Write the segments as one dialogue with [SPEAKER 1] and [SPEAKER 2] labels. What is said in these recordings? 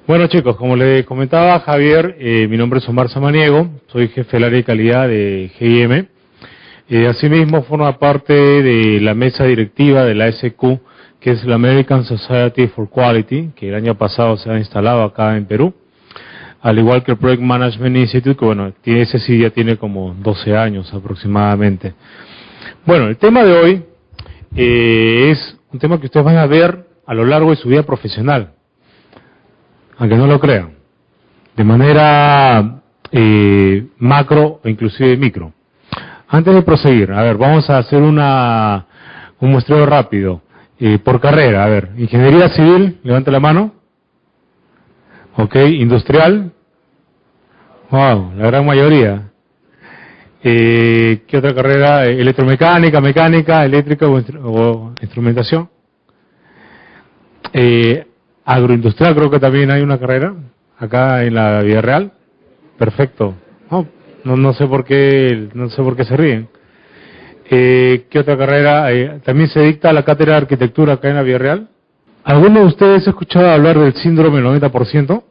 [SPEAKER 1] Bueno chicos, como les comentaba Javier, mi nombre es Omar Samaniego, soy jefe del área de calidad de GIM. Asimismo, forma parte de la mesa directiva de la SQ, que es la American Society for Quality, que el año pasado se ha instalado acá en Perú, al igual que el Project Management Institute, que bueno, ese sí ya tiene como 12 años aproximadamente. Bueno, el tema de hoy es un tema que ustedes van a ver a lo largo de su vida profesional, aunque no lo crean, de manera macro o inclusive micro. Antes de proseguir, a ver, vamos a hacer un muestreo rápido. Por carrera, a ver, ingeniería civil, levante la mano. Ok, industrial. Wow, la gran mayoría. ¿Qué otra carrera? Electromecánica, mecánica, eléctrica o instrumentación. Agroindustrial, creo que también hay una carrera acá en la vida real. Perfecto. No sé por qué, se ríen. ¿Qué otra carrera? También se dicta la cátedra de arquitectura acá en la vida real. ¿Alguno de ustedes ha escuchado hablar del síndrome del 90%?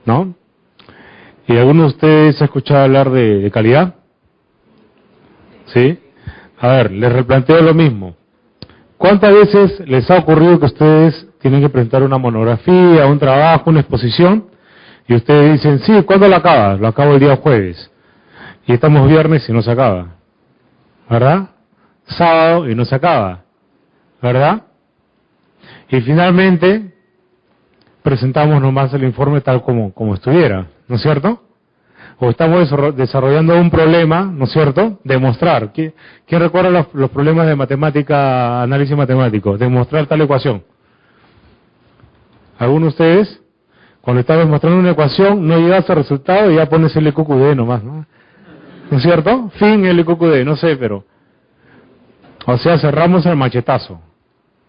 [SPEAKER 1] ¿No? ¿Y alguno de ustedes ha escuchado hablar de calidad? ¿Sí? A ver, les replanteo lo mismo. ¿Cuántas veces les ha ocurrido que ustedes tienen que presentar una monografía, un trabajo, una exposición? Y ustedes dicen, sí, ¿cuándo lo acabas? Lo acabo el día jueves. Y estamos viernes y no se acaba. ¿Verdad? Sábado y no se acaba. ¿Verdad? Y finalmente presentamos nomás el informe tal como estuviera, ¿no es cierto? O estamos desarrollando un problema, ¿no es cierto? Demostrar. ¿Quién recuerda los problemas de matemática, análisis matemático? Demostrar tal ecuación. ¿Alguno de ustedes? Cuando estás demostrando una ecuación, no llegas al resultado y ya pones el LQQD nomás, ¿no? ¿No es cierto? Fin LQQD, no sé, pero... O sea, cerramos el machetazo.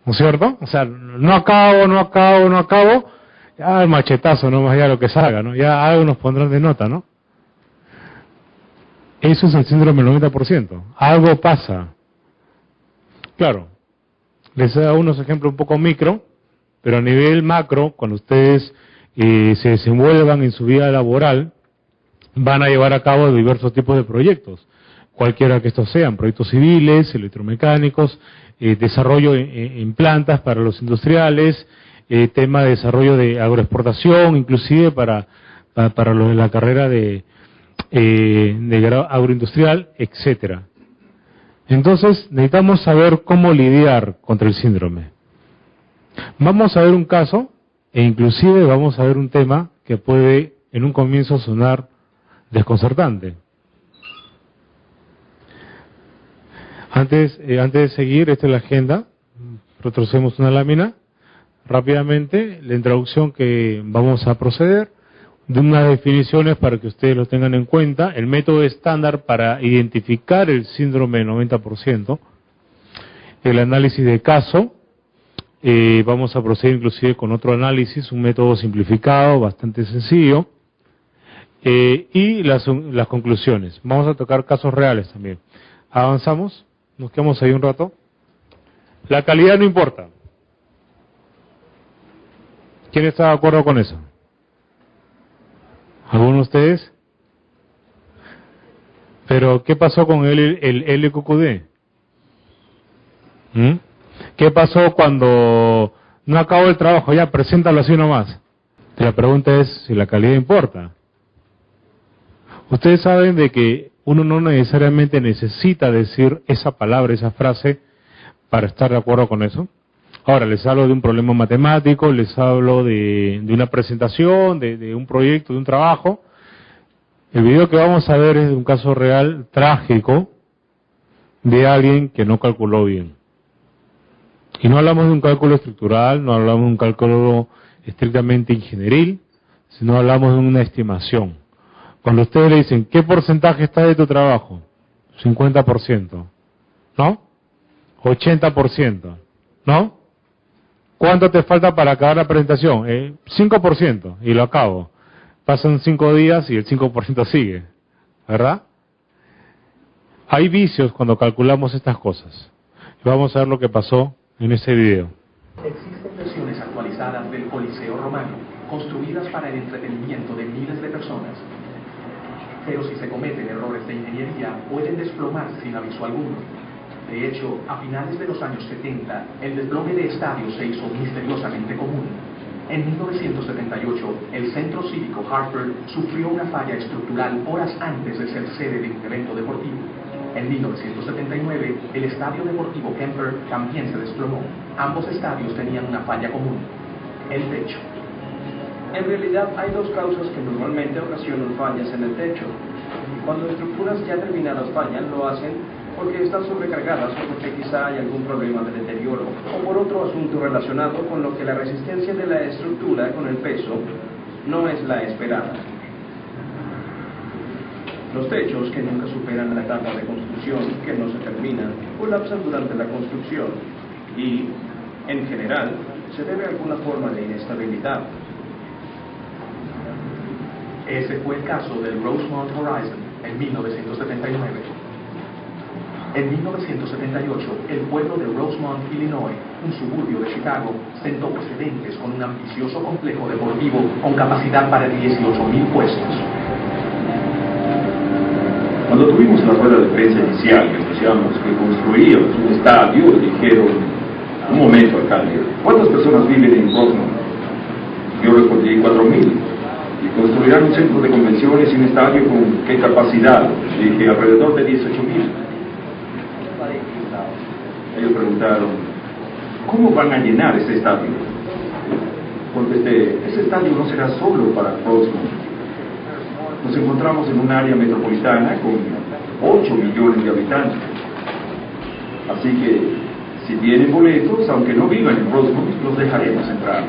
[SPEAKER 1] ¿No es cierto? O sea, no acabo, ya el machetazo nomás, ya lo que salga, ¿no? Ya algo nos pondrán de nota, ¿no? Eso es el síndrome del 90%. Algo pasa. Claro, les he dado unos ejemplos un poco micro, pero a nivel macro, cuando ustedes se desenvuelvan en su vida laboral, van a llevar a cabo diversos tipos de proyectos, cualquiera que estos sean, proyectos civiles, electromecánicos, desarrollo en plantas para los industriales, tema de desarrollo de agroexportación, inclusive para los de la carrera de grado agroindustrial, etcétera. Entonces, necesitamos saber cómo lidiar contra el síndrome. Vamos a ver un caso, e inclusive vamos a ver un tema que puede en un comienzo sonar desconcertante. Antes de seguir, esta es la agenda, retrocedemos una lámina, rápidamente, la introducción que vamos a proceder, de unas definiciones para que ustedes lo tengan en cuenta, el método estándar para identificar el síndrome del 90%, el análisis de caso, vamos a proceder inclusive con otro análisis, un método simplificado, bastante sencillo, y las conclusiones. Vamos a tocar casos reales también. Avanzamos, nos quedamos ahí un rato. La calidad no importa. ¿Quién está de acuerdo con eso? ¿Alguno de ustedes? Pero, ¿qué pasó con el LQQD? ¿Qué pasó cuando no acabó el trabajo? Ya, preséntalo así nomás. La pregunta es si la calidad importa. Ustedes saben de que uno no necesariamente necesita decir esa palabra, esa frase, para estar de acuerdo con eso. Ahora, les hablo de un problema matemático, les hablo de una presentación, de un proyecto, de un trabajo. El video que vamos a ver es de un caso real trágico de alguien que no calculó bien. Y no hablamos de un cálculo estructural, no hablamos de un cálculo estrictamente ingenieril, sino hablamos de una estimación. Cuando ustedes le dicen, ¿qué porcentaje está de tu trabajo? 50%, ¿no? 80%, ¿no? ¿Cuánto te falta para acabar la presentación? 5%, y lo acabo. Pasan 5 días y el 5% sigue, ¿verdad? Hay vicios cuando calculamos estas cosas. Vamos a ver lo que pasó en ese video.
[SPEAKER 2] Existen versiones actualizadas del Coliseo Romano. construidas para el entretenimiento de miles de personas. Pero si se cometen errores de ingeniería, pueden desplomarse sin aviso alguno. De hecho, a finales de los años 70, el desplome de estadios se hizo misteriosamente común. En 1978, el Centro Cívico Hartford sufrió una falla estructural horas antes de ser sede de un evento deportivo. En 1979, el Estadio Deportivo Kemper también se desplomó. Ambos estadios tenían una falla común: el techo.
[SPEAKER 3] En realidad hay dos causas que normalmente ocasionan fallas en el techo. Cuando estructuras ya terminadas fallan, lo hacen porque están sobrecargadas o porque quizá hay algún problema de deterioro, o por otro asunto relacionado con lo que la resistencia de la estructura con el peso no es la esperada. Los techos, que nunca superan la etapa de construcción, que no se terminan, colapsan durante la construcción y, en general, se debe a alguna forma de inestabilidad.
[SPEAKER 2] Ese fue el caso del Rosemont Horizon en 1979. En 1978, el pueblo de Rosemont, Illinois, un suburbio de Chicago, sentó precedentes con un ambicioso complejo deportivo con capacidad para 18,000 puestos.
[SPEAKER 4] Cuando tuvimos la rueda de prensa inicial que anunciamos que construíamos un estadio, dijeron: un momento, alcalde, ¿cuántas personas viven en Rosemont? Yo respondí: 4,000. ¿Y construirán un centro de convenciones y un estadio con qué capacidad? Dije: alrededor de 18,000. Ellos preguntaron: ¿cómo van a llenar ese estadio? Contesté: ese estadio no será solo para Rosemont. Nos encontramos en un área metropolitana con 8 millones de habitantes. Así que, si tienen boletos, aunque no vivan en Rosemont, los dejaremos entrar.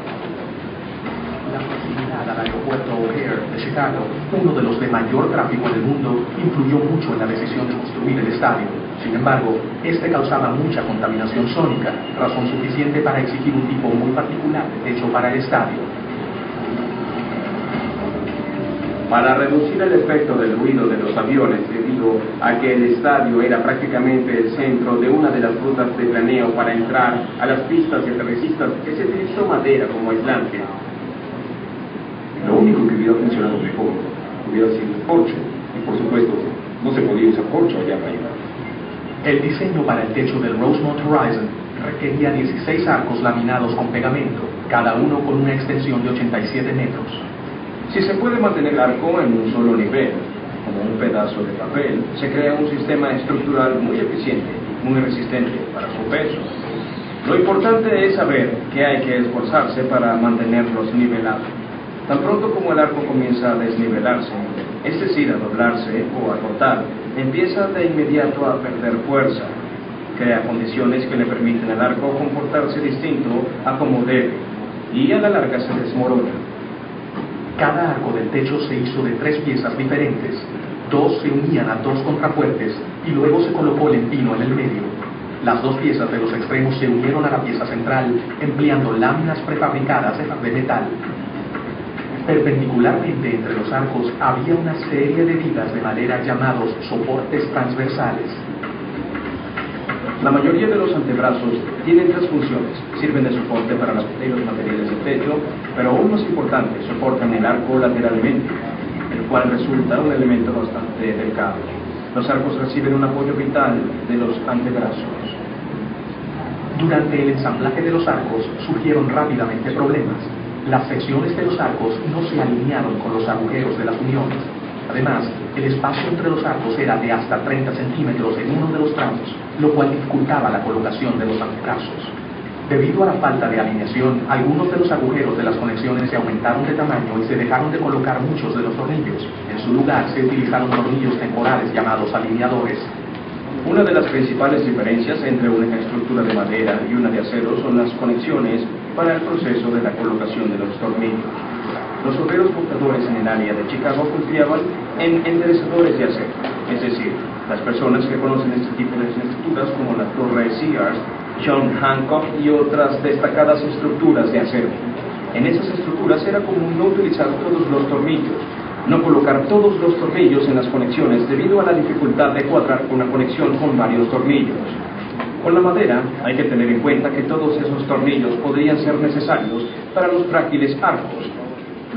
[SPEAKER 2] La proximidad al aeropuerto O'Hare de Chicago, uno de los de mayor tráfico en el mundo, influyó mucho en la decisión de construir el estadio. Sin embargo, este causaba mucha contaminación sónica, razón suficiente para exigir un tipo muy particular de techo para el estadio.
[SPEAKER 3] Para reducir el efecto del ruido de los aviones, debido a que el estadio era prácticamente el centro de una de las rutas de planeo para entrar a las pistas y aterricistas, que se utilizó madera como aislante.
[SPEAKER 4] Lo único que hubiera funcionado mejor hubiera sido el corcho, y por supuesto no se podía usar corcho allá arriba.
[SPEAKER 2] El diseño para el techo del Rosemont Horizon requería 16 arcos laminados con pegamento, cada uno con una extensión de 87 metros.
[SPEAKER 3] Si se puede mantener el arco en un solo nivel, como un pedazo de papel, se crea un sistema estructural muy eficiente, muy resistente para su peso. Lo importante es saber que hay que esforzarse para mantenerlos nivelados. Tan pronto como el arco comienza a desnivelarse, es decir, a doblarse o a rotar, empieza de inmediato a perder fuerza. Crea condiciones que le permiten al arco comportarse distinto a como debe, y a la larga se desmorona.
[SPEAKER 2] Cada arco del techo se hizo de 3 piezas diferentes. 2 se unían a 2 contrafuertes y luego se colocó el empino en el medio. Las 2 piezas de los extremos se unieron a la pieza central empleando láminas prefabricadas hechas de metal. Perpendicularmente entre los arcos había una serie de vigas de madera llamados soportes transversales.
[SPEAKER 3] La mayoría de los antebrazos tienen 3 funciones. Sirven de soporte para los materiales del techo, pero aún más importante, soportan el arco lateralmente, el cual resulta un elemento bastante delicado. Los arcos reciben un apoyo vital de los antebrazos.
[SPEAKER 2] Durante el ensamblaje de los arcos surgieron rápidamente problemas. Las secciones de los arcos no se alinearon con los agujeros de las uniones. Además, el espacio entre los arcos era de hasta 30 centímetros en uno de los tramos, lo cual dificultaba la colocación de los antebrazos. Debido a la falta de alineación, algunos de los agujeros de las conexiones se aumentaron de tamaño y se dejaron de colocar muchos de los tornillos. En su lugar se utilizaron tornillos temporales llamados alineadores.
[SPEAKER 3] Una de las principales diferencias entre una estructura de madera y una de acero son las conexiones para el proceso de la colocación de los tornillos. Los obreros portadores en el área de Chicago confiaban en enderezadores de acero, es decir, las personas que conocen este tipo de estructuras como la Torre Sears, John Hancock y otras destacadas estructuras de acero. En esas estructuras era común no utilizar todos los tornillos, no colocar todos los tornillos en las conexiones debido a la dificultad de cuadrar una conexión con varios tornillos. Con la madera hay que tener en cuenta que todos esos tornillos podrían ser necesarios para los frágiles arcos.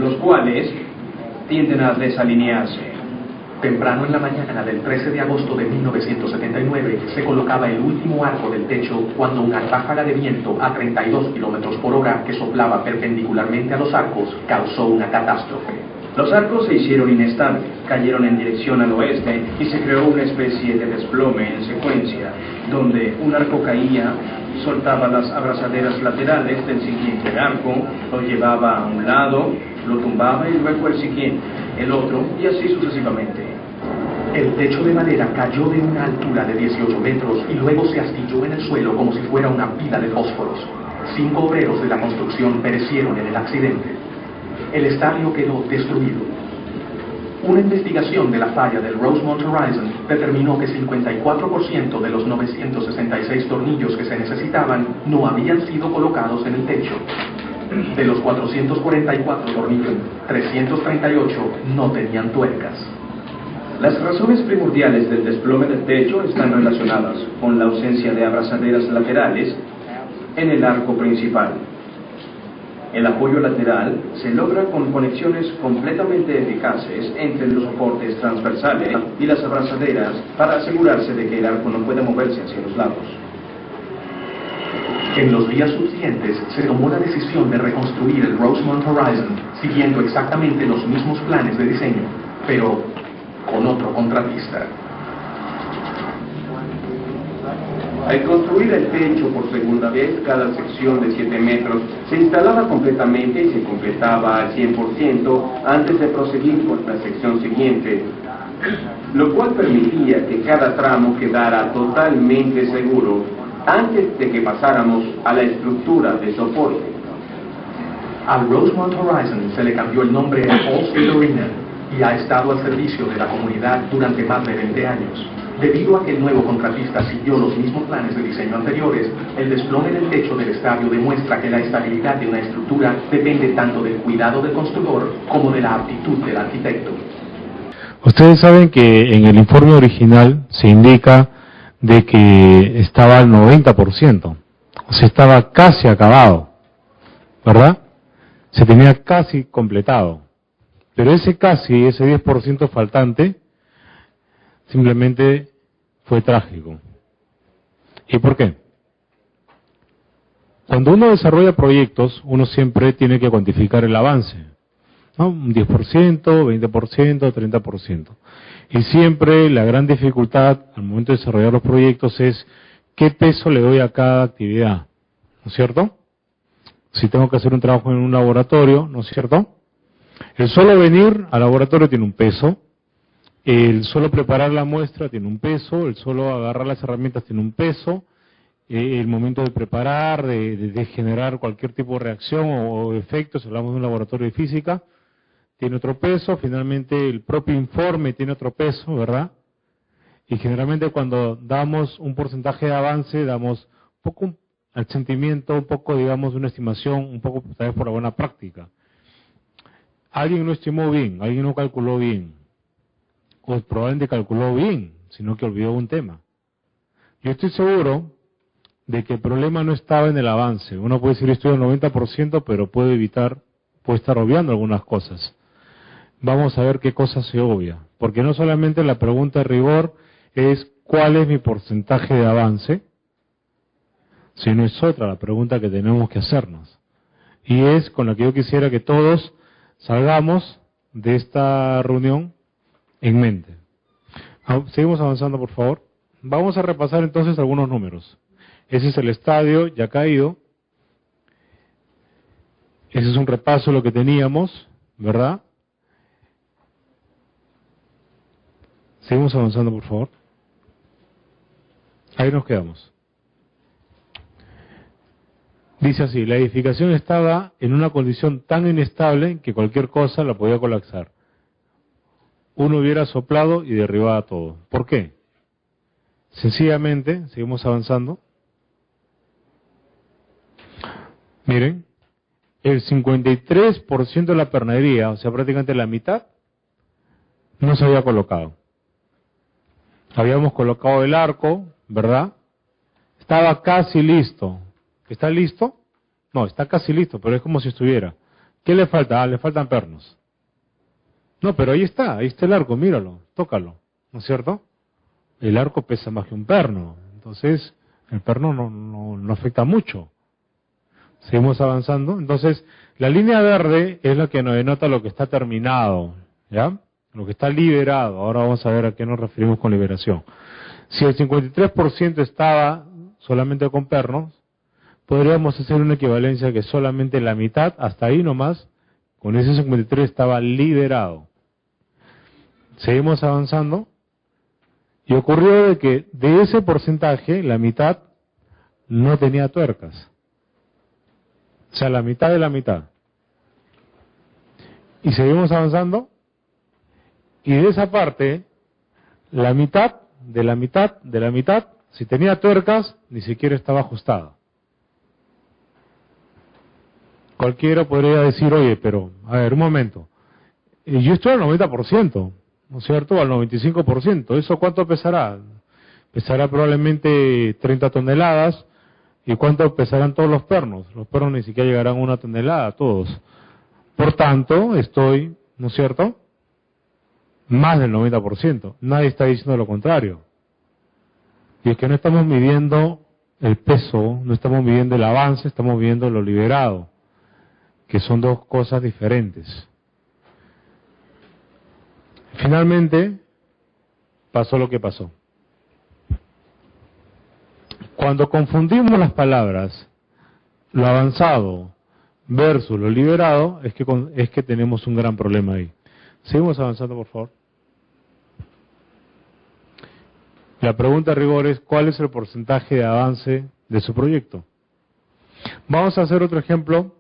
[SPEAKER 3] los cuales tienden a desalinearse.
[SPEAKER 2] Temprano en la mañana del 13 de agosto de 1979 se colocaba el último arco del techo cuando una ráfaga de viento a 32 kilómetros por hora que soplaba perpendicularmente a los arcos causó una catástrofe.
[SPEAKER 3] Los arcos se hicieron inestables, cayeron en dirección al oeste y se creó una especie de desplome en secuencia, donde un arco caía, soltaba las abrazaderas laterales del siguiente arco, lo llevaba a un lado, lo tumbaba y luego el siguiente, el otro y así sucesivamente.
[SPEAKER 2] El techo de madera cayó de una altura de 18 metros y luego se astilló en el suelo como si fuera una pila de fósforos. 5 obreros de la construcción perecieron en el accidente. El estadio quedó destruido. Una investigación de la falla del Rosemont Horizon determinó que 54% de los 966 tornillos que se necesitaban no habían sido colocados en el techo. De los 444 tornillos, 338 no tenían tuercas.
[SPEAKER 3] Las razones primordiales del desplome del techo están relacionadas con la ausencia de abrazaderas laterales en el arco principal. El apoyo lateral se logra con conexiones completamente eficaces entre los soportes transversales y las abrazaderas para asegurarse de que el arco no puede moverse hacia los lados.
[SPEAKER 2] En los días subsiguientes se tomó la decisión de reconstruir el Rosemont Horizon siguiendo exactamente los mismos planes de diseño, pero con otro contratista.
[SPEAKER 5] Al construir el techo por segunda vez, cada sección de 7 metros se instalaba completamente y se completaba al 100% antes de proseguir con la sección siguiente, lo cual permitía que cada tramo quedara totalmente seguro antes de que pasáramos a la estructura de soporte.
[SPEAKER 2] Al Rosemont Horizon se le cambió el nombre a Allstate Arena y ha estado al servicio de la comunidad durante más de 20 años. Debido a que el nuevo contratista siguió los mismos planes de diseño anteriores, el desplome del techo del estadio demuestra que la estabilidad de una estructura depende tanto del cuidado del constructor como de la aptitud del arquitecto.
[SPEAKER 1] Ustedes saben que en el informe original se indica de que estaba al 90%, o sea, estaba casi acabado, ¿verdad? Se tenía casi completado, pero ese 10% faltante, simplemente fue trágico. ¿Y por qué? Cuando uno desarrolla proyectos, uno siempre tiene que cuantificar el avance, ¿no? Un 10%, 20%, 30%. Y siempre la gran dificultad al momento de desarrollar los proyectos es qué peso le doy a cada actividad, ¿no es cierto? Si tengo que hacer un trabajo en un laboratorio, ¿no es cierto? El solo venir al laboratorio tiene un peso, el solo preparar la muestra tiene un peso, el solo agarrar las herramientas tiene un peso, el momento de preparar, de generar cualquier tipo de reacción o efectos, hablamos de un laboratorio de física, tiene otro peso, finalmente el propio informe tiene otro peso, ¿verdad? Y generalmente cuando damos un porcentaje de avance, damos un poco al sentimiento, un poco, digamos, de una estimación, un poco tal vez por la buena práctica. Alguien no estimó bien, alguien no calculó bien, o probablemente calculó bien, sino que olvidó un tema. Yo estoy seguro de que el problema no estaba en el avance. Uno puede decir estoy al 90%, pero puede estar obviando algunas cosas. Vamos a ver qué cosa se obvia, porque no solamente la pregunta de rigor es ¿cuál es mi porcentaje de avance?, sino es otra la pregunta que tenemos que hacernos. Y es con la que yo quisiera que todos salgamos de esta reunión en mente. Seguimos avanzando, por favor. Vamos a repasar entonces algunos números. Ese es el estadio ya caído. Ese es un repaso de lo que teníamos, ¿verdad? Seguimos avanzando, por favor. Ahí nos quedamos. Dice así, la edificación estaba en una condición tan inestable que cualquier cosa la podía colapsar. Uno hubiera soplado y derribaba todo. ¿Por qué? Sencillamente, seguimos avanzando. Miren, el 53% de la pernería, o sea, prácticamente la mitad, no se había colocado. Habíamos colocado el arco, ¿verdad? Estaba casi listo. ¿Está listo? No, está casi listo, pero es como si estuviera. ¿Qué le falta? Ah, le faltan pernos. No, pero ahí está el arco, míralo, tócalo, ¿no es cierto? El arco pesa más que un perno, entonces el perno no afecta mucho. Seguimos avanzando. Entonces, la línea verde es la que nos denota lo que está terminado, ¿ya? Lo que está liberado. Ahora vamos a ver a qué nos referimos con liberación. Si el 53% estaba solamente con pernos, podríamos hacer una equivalencia que solamente la mitad, hasta ahí nomás, con ese 53 estaba liberado. Seguimos avanzando. Y ocurrió de que de ese porcentaje, la mitad no tenía tuercas. O sea, la mitad de la mitad. Y seguimos avanzando. Y de esa parte, la mitad, de la mitad, de la mitad, si tenía tuercas, ni siquiera estaba ajustada. Cualquiera podría decir, oye, pero, a ver, un momento. Yo estoy al 90%, ¿no es cierto? Al 95%. ¿Eso cuánto pesará? Pesará probablemente 30 toneladas. ¿Y cuánto pesarán todos los pernos? Los pernos ni siquiera llegarán a 1 tonelada, todos. Por tanto, estoy, ¿no es cierto?, más del 90%. Nadie está diciendo lo contrario. Y es que no estamos midiendo el peso, no estamos midiendo el avance, estamos midiendo lo liberado, que son dos cosas diferentes. Finalmente, pasó lo que pasó. Cuando confundimos las palabras, lo avanzado versus lo liberado, es que tenemos un gran problema ahí. Seguimos avanzando, por favor. La pregunta a rigor es, ¿cuál es el porcentaje de avance de su proyecto? Vamos a hacer otro ejemplo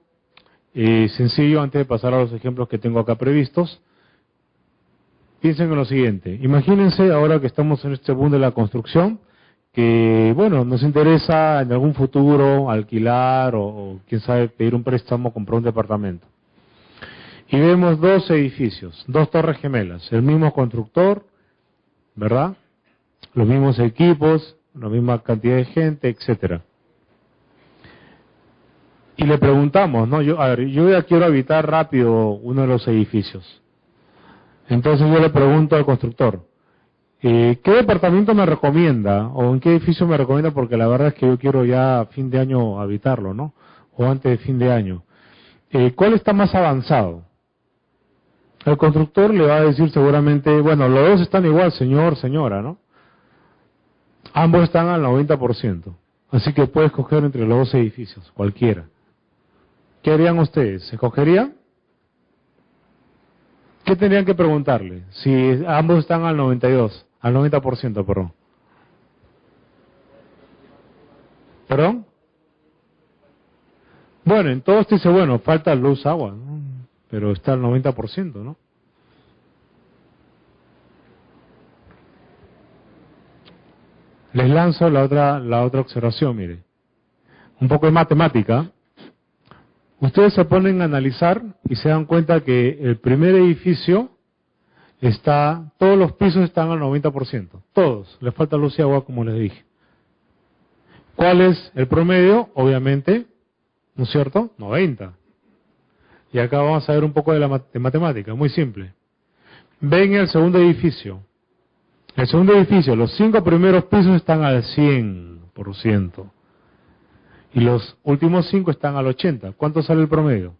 [SPEAKER 1] sencillo antes de pasar a los ejemplos que tengo acá previstos. Piensen en lo siguiente. Imagínense ahora que estamos en este boom de la construcción, que, bueno, nos interesa en algún futuro alquilar o quién sabe, pedir un préstamo, comprar un departamento. Y vemos dos edificios, dos torres gemelas, el mismo constructor, ¿verdad? Los mismos equipos, la misma cantidad de gente, etcétera. Y le preguntamos, ¿no? Yo ya quiero habitar rápido uno de los edificios. Entonces yo le pregunto al constructor, ¿qué departamento me recomienda? ¿O en qué edificio me recomienda? Porque la verdad es que yo quiero ya a fin de año habitarlo, ¿no? O antes de fin de año. ¿Cuál está más avanzado? El constructor le va a decir seguramente, bueno, los dos están igual, señor, señora, ¿no? Ambos están al 90%. Así que puede escoger entre los dos edificios, cualquiera. ¿Qué harían ustedes? ¿Se escogerían? ¿Qué tendrían que preguntarle? Si ambos están al 90%, perdón. ¿Perdón? Bueno, en todos dice, bueno, falta luz, agua, ¿no? Pero está al 90%, ¿no? Les lanzo la otra observación, mire. Un poco de matemática. Ustedes se ponen a analizar y se dan cuenta que el primer edificio todos los pisos están al 90%. Todos. Les falta luz y agua, como les dije. ¿Cuál es el promedio? Obviamente, ¿no es cierto? 90. Y acá vamos a ver un poco de matemática, muy simple. Ven el segundo edificio. El segundo edificio, los 5 primeros pisos están al 100%. Y los últimos 5 están al 80%. ¿Cuánto sale el promedio?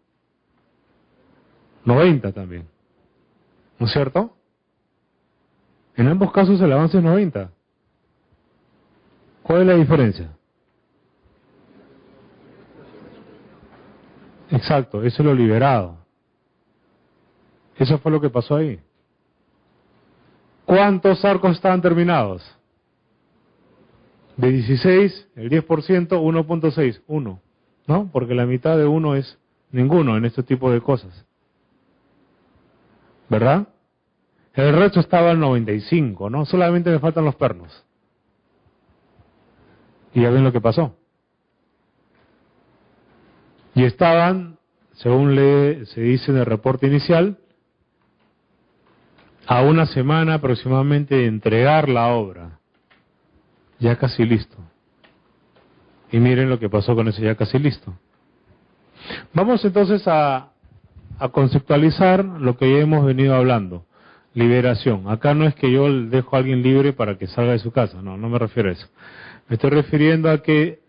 [SPEAKER 1] 90 también. ¿No es cierto? En ambos casos el avance es 90. ¿Cuál es la diferencia? Exacto, eso es lo liberado. Eso fue lo que pasó ahí. ¿Cuántos arcos estaban terminados? De 16, el 10%, 1.6, 1. ¿No? Porque la mitad de 1 es ninguno en este tipo de cosas. ¿Verdad? El resto estaba al 95, ¿no? Solamente me faltan los pernos. Y ya ven lo que pasó. Y estaban, según se dice en el reporte inicial, a una semana aproximadamente de entregar la obra. Ya casi listo. Y miren lo que pasó con ese ya casi listo. Vamos entonces a a conceptualizar lo que ya hemos venido hablando. Liberación. Acá no es que yo dejo a alguien libre para que salga de su casa, no me refiero a eso. Me estoy refiriendo a que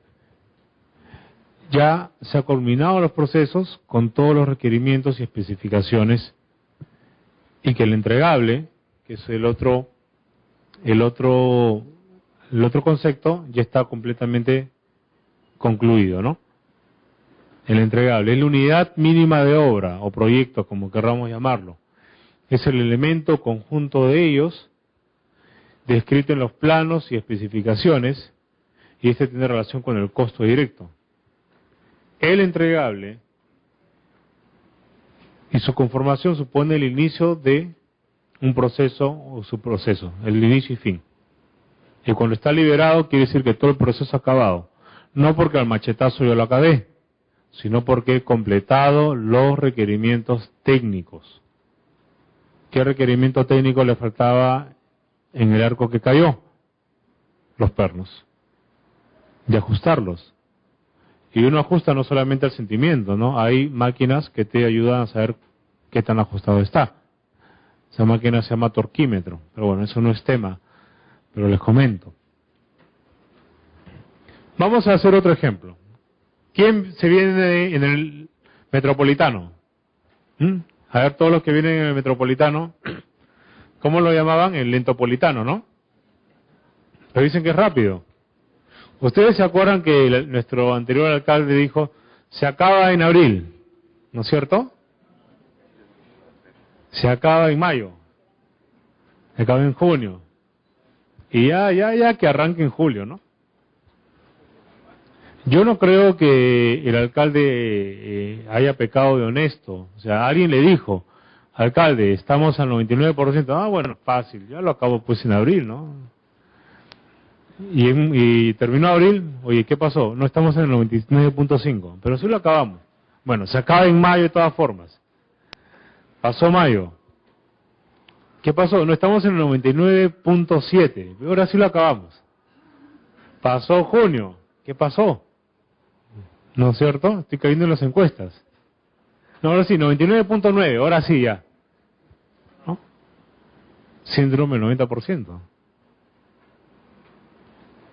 [SPEAKER 1] ya se han culminado los procesos con todos los requerimientos y especificaciones y que el entregable, que es el otro concepto, ya está completamente concluido, ¿no? El entregable es la unidad mínima de obra o proyecto, como querramos llamarlo. Es el elemento conjunto de ellos descrito en los planos y especificaciones, y este tiene relación con el costo directo. El entregable y su conformación supone el inicio de un proceso o subproceso, el inicio y fin. Y cuando está liberado quiere decir que todo el proceso ha acabado. No porque al machetazo yo lo acabé, sino porque he completado los requerimientos técnicos. ¿Qué requerimiento técnico le faltaba en el arco que cayó? Los pernos. De ajustarlos. Y uno ajusta no solamente al sentimiento, ¿no? Hay máquinas que te ayudan a saber qué tan ajustado está. Esa máquina se llama torquímetro. Pero bueno, eso no es tema. Pero les comento. Vamos a hacer otro ejemplo. ¿Quién se viene en el Metropolitano? A ver, todos los que vienen en el Metropolitano, ¿cómo lo llamaban? El Lentopolitano, ¿no? Pero dicen que es rápido. Ustedes se acuerdan que nuestro anterior alcalde dijo, se acaba en abril, ¿no es cierto? Se acaba en mayo, se acaba en junio, y ya que arranque en julio, ¿no? Yo no creo que el alcalde haya pecado de honesto. O sea, alguien le dijo, alcalde, estamos al 99%. Ah, bueno, fácil, ya lo acabo pues en abril, ¿no? Y terminó abril, oye, ¿qué pasó? No estamos en el 99.5, pero sí lo acabamos. Bueno, se acaba en mayo de todas formas. Pasó mayo. ¿Qué pasó? No estamos en el 99.7, pero ahora sí lo acabamos. Pasó junio. ¿Qué pasó? ¿No es cierto? Estoy cayendo en las encuestas. No, ahora sí, 99.9, ahora sí ya. ¿No? Síndrome del 90%.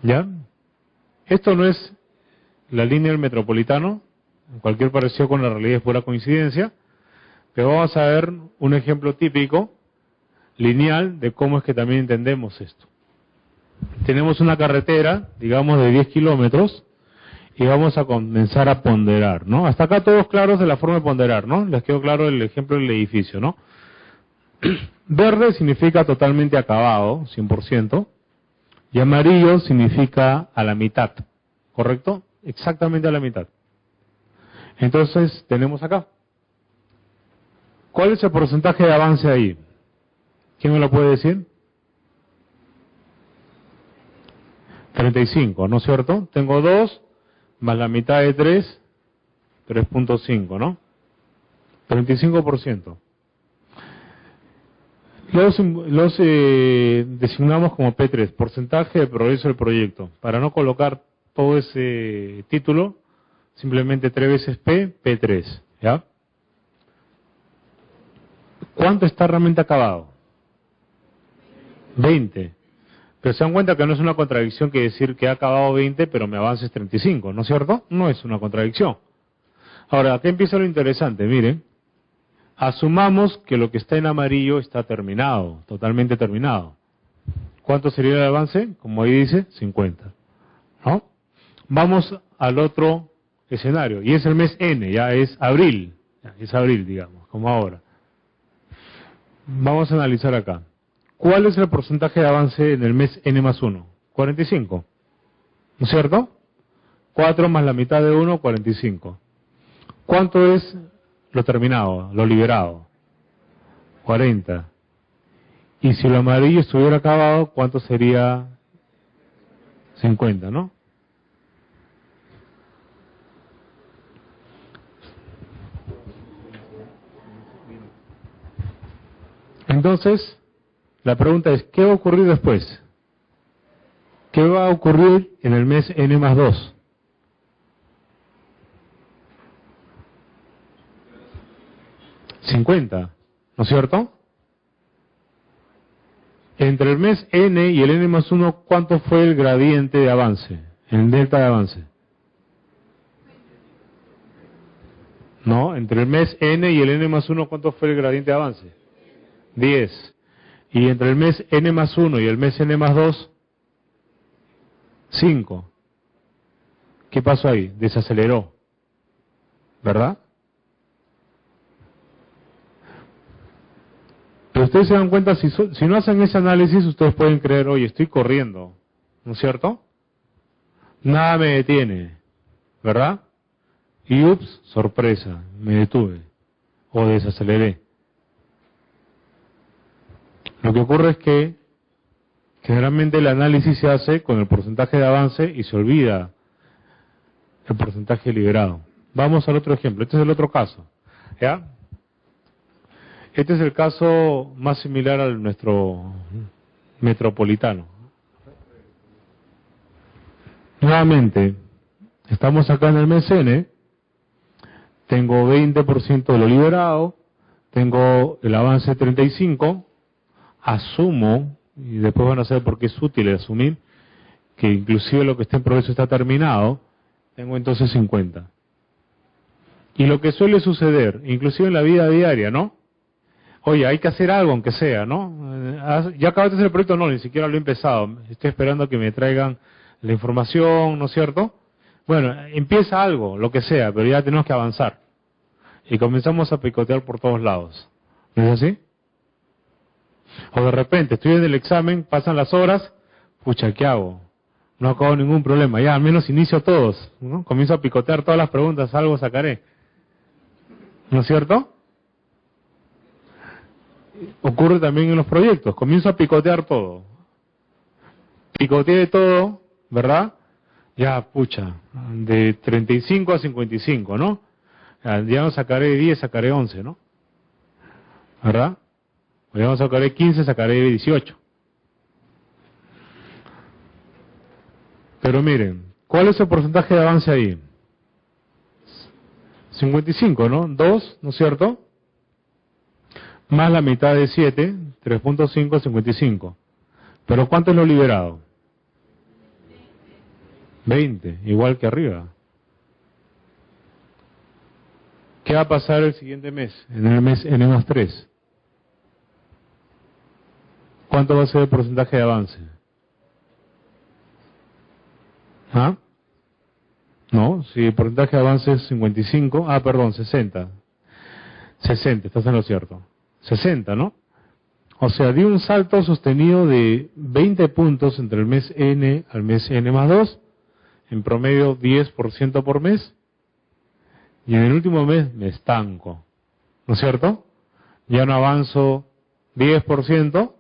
[SPEAKER 1] ¿Ya? Esto no es la línea del Metropolitano, cualquier parecido con la realidad es pura coincidencia, pero vamos a ver un ejemplo típico, lineal, de cómo es que también entendemos esto. Tenemos una carretera, digamos, de 10 kilómetros, y vamos a comenzar a ponderar, ¿no? Hasta acá todos claros de la forma de ponderar, ¿no? Les quedó claro el ejemplo del edificio, ¿no? Verde significa totalmente acabado, 100%, y amarillo significa a la mitad, ¿correcto? Exactamente a la mitad. Entonces, tenemos acá. ¿Cuál es el porcentaje de avance ahí? ¿Quién me lo puede decir? 35, ¿no es cierto? Tengo 2 más la mitad de 3, 3.5, ¿no? 35%. Los designamos como P3, porcentaje de progreso del proyecto. Para no colocar todo ese título, simplemente 3 veces P, P3, ¿ya? ¿Cuánto está realmente acabado? 20. Pero se dan cuenta que no es una contradicción que decir que ha acabado 20, pero me avances 35, ¿no es cierto? No es una contradicción. Ahora, aquí empieza lo interesante, miren. Asumamos que lo que está en amarillo está terminado, totalmente terminado. ¿Cuánto sería el avance? Como ahí dice, 50. ¿No? Vamos al otro escenario, y es el mes N, ya es abril, digamos, como ahora. Vamos a analizar acá. ¿Cuál es el porcentaje de avance en el mes N más 1? 45. ¿No es cierto? 4 más la mitad de 1, 45. ¿Cuánto es lo terminado, lo liberado? 40. Y si lo amarillo estuviera acabado, ¿cuánto sería? 50, ¿no? Entonces, la pregunta es, ¿qué va a ocurrir después? ¿Qué va a ocurrir en el mes N más 2? 50, ¿no es cierto? Entre el mes N y el N más 1, ¿cuánto fue el gradiente de avance? El delta de avance. No, entre el mes N y el N más 1, ¿cuánto fue el gradiente de avance? 10. Y entre el mes N más 1 y el mes N más 2, 5. ¿Qué pasó ahí? Desaceleró. ¿Verdad? Pero ustedes se dan cuenta, si no hacen ese análisis, ustedes pueden creer, oye, estoy corriendo, ¿no es cierto? Nada me detiene, ¿verdad? Y ups, sorpresa, me detuve o desaceleré. Lo que ocurre es que generalmente el análisis se hace con el porcentaje de avance y se olvida el porcentaje liberado. Vamos al otro ejemplo, este es el otro caso, ¿ya? Este es el caso más similar al nuestro metropolitano. Nuevamente, estamos acá en el mes N, tengo 20% de lo liberado, tengo el avance 35, asumo, y después van a saber por qué es útil asumir, que inclusive lo que está en progreso está terminado, tengo entonces 50. Y lo que suele suceder, inclusive en la vida diaria, ¿no? Oye, hay que hacer algo, aunque sea, ¿no? Ya acabaste de hacer el proyecto, no, ni siquiera lo he empezado. Estoy esperando a que me traigan la información, ¿no es cierto? Bueno, empieza algo, lo que sea, pero ya tenemos que avanzar. Y comenzamos a picotear por todos lados. ¿No es así? O de repente, estoy en el examen, pasan las horas, pucha, ¿qué hago? No acabo ningún problema, ya al menos inicio todos, ¿no? Comienzo a picotear todas las preguntas, algo sacaré. ¿No es cierto? Ocurre también en los proyectos, comienzo a picotear todo. Picoteé todo, ¿verdad? Ya, pucha, de 35 a 55, ¿no? Ya no sacaré 10, sacaré 11, ¿no? ¿Verdad? Ya no sacaré 15, sacaré 18. Pero miren, ¿cuál es el porcentaje de avance ahí? 55, ¿no? 2, ¿no es cierto? Más la mitad de 7, 3.5, 55. ¿Pero cuánto es lo liberado? 20, igual que arriba. ¿Qué va a pasar el siguiente mes? En el mes N más 3. ¿Cuánto va a ser el porcentaje de avance? ¿Ah? No, si el porcentaje de avance es 55, perdón, 60. 60, estás en lo cierto. 60, ¿no? O sea, dio un salto sostenido de 20 puntos entre el mes N al mes N más 2, en promedio 10% por mes, y en el último mes me estanco, ¿no es cierto? Ya no avanzo 10%,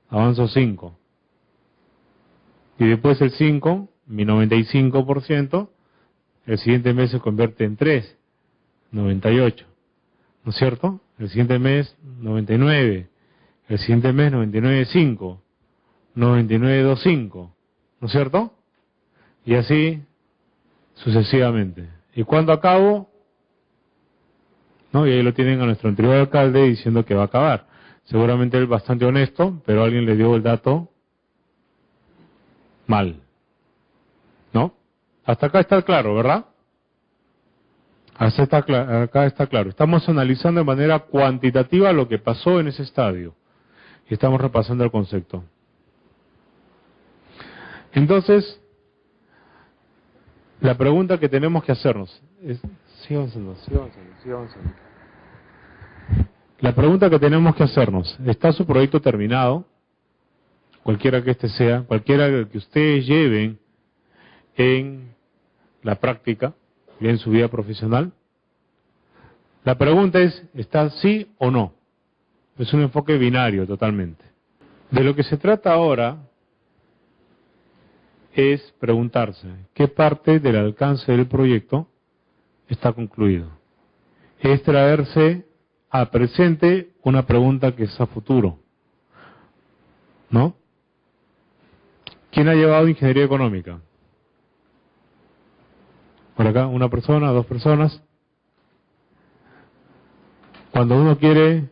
[SPEAKER 1] avanzo 5. Y después el 5, mi 95%, el siguiente mes se convierte en 3, 98, ¿no es cierto? El siguiente mes 99, el siguiente mes 99.5, 99.25, ¿no es cierto? Y así sucesivamente. ¿Y cuándo acabo? ¿No? Y ahí lo tienen a nuestro anterior alcalde diciendo que va a acabar. Seguramente él bastante honesto, pero alguien le dio el dato mal. ¿No? Hasta acá está claro, ¿verdad? Acá está claro. Estamos analizando de manera cuantitativa lo que pasó en ese estadio. Y estamos repasando el concepto. Entonces, la pregunta que tenemos que hacernos es... Sigue avanzando. La pregunta que tenemos que hacernos, ¿está su proyecto terminado? Cualquiera que este sea, cualquiera que ustedes lleven en la práctica y en su vida profesional. La pregunta es, ¿está sí o no? Es un enfoque binario totalmente. De lo que se trata ahora es preguntarse, ¿qué parte del alcance del proyecto está concluido? Es traerse a presente una pregunta que es a futuro. ¿No? ¿Quién ha llevado ingeniería económica? Por acá, una persona, dos personas. Cuando uno quiere,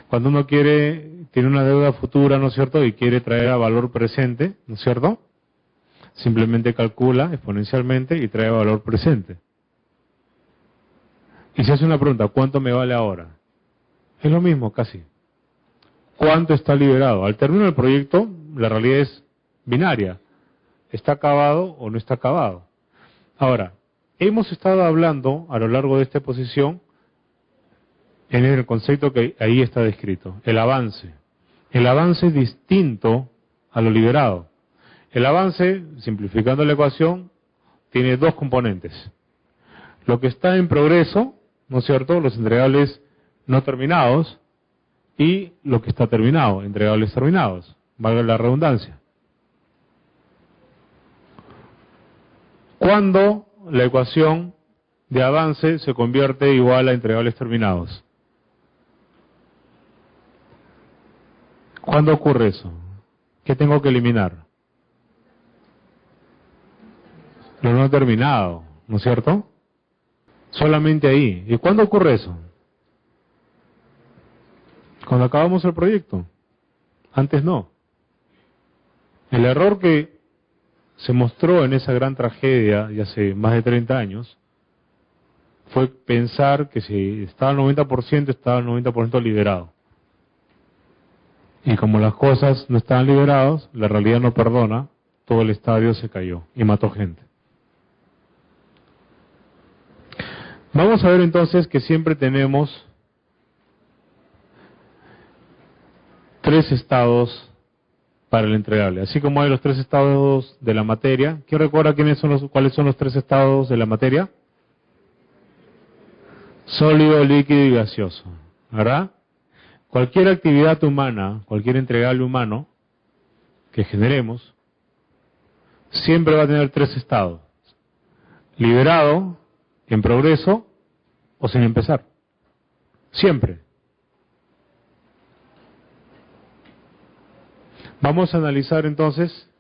[SPEAKER 1] cuando uno tiene una deuda futura, ¿no es cierto?, y quiere traer a valor presente, ¿no es cierto?, simplemente calcula exponencialmente y trae a valor presente. Y se hace una pregunta, ¿cuánto me vale ahora? Es lo mismo casi. ¿Cuánto está liberado? Al término del proyecto, la realidad es binaria. ¿Está acabado o no está acabado? Ahora, hemos estado hablando a lo largo de esta exposición en el concepto que ahí está descrito, el avance. El avance es distinto a lo liberado. El avance, simplificando la ecuación, tiene dos componentes. Lo que está en progreso, ¿no es cierto?, los entregables no terminados, y lo que está terminado, entregables terminados, valga la redundancia. ¿Cuándo la ecuación de avance se convierte igual a entregables terminados? ¿Cuándo ocurre eso? ¿Qué tengo que eliminar? Lo no terminado, ¿no es cierto? Solamente ahí. ¿Y cuándo ocurre eso? Cuando acabamos el proyecto. Antes no. El error que se mostró en esa gran tragedia de hace más de 30 años fue pensar que si estaba al 90%, estaba al 90% liberado. Y como las cosas no estaban liberadas, la realidad no perdona, todo el estadio se cayó y mató gente. Vamos a ver entonces que siempre tenemos tres estados para el entregable. Así como hay los tres estados de la materia. ¿Quién recuerda cuáles son los tres estados de la materia? Sólido, líquido y gaseoso. ¿Verdad? Cualquier actividad humana, cualquier entregable humano que generemos, siempre va a tener tres estados. Liberado, en progreso o sin empezar. Siempre. Vamos a analizar entonces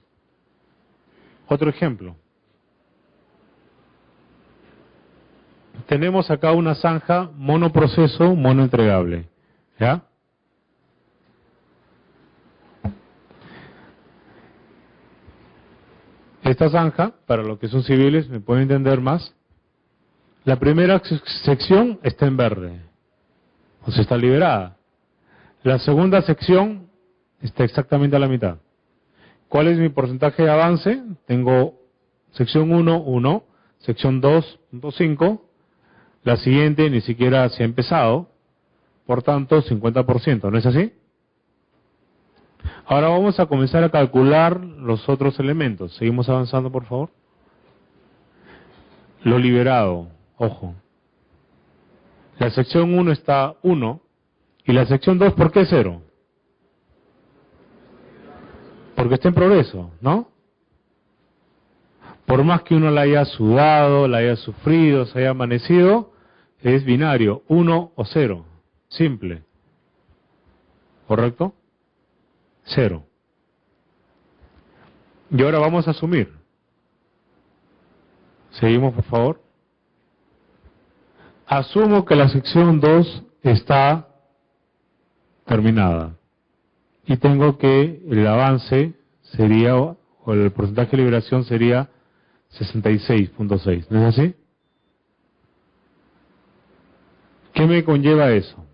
[SPEAKER 1] otro ejemplo. Tenemos acá una zanja monoproceso, monoentregable. ¿Ya? Esta zanja, para los que son civiles, me pueden entender más. La primera sección está en verde, o sea, está liberada. La segunda sección está exactamente a la mitad. ¿Cuál es mi porcentaje de avance? Tengo sección 1, 1, sección 2, 5. La siguiente ni siquiera se ha empezado, por tanto 50%, ¿no es así? Ahora vamos a comenzar a calcular los otros elementos. Seguimos avanzando, por favor. Lo liberado, ojo. La sección 1 está 1 y la sección 2, ¿por qué 0? Porque está en progreso, ¿no? Por más que uno la haya sudado, la haya sufrido, se haya amanecido, es binario, 1 o 0, simple. ¿Correcto? 0. Y ahora vamos a asumir. Seguimos, por favor. Asumo que la sección 2 está terminada. Y tengo que el avance sería, o el porcentaje de liberación sería 66.6. ¿No es así? ¿Qué me conlleva eso?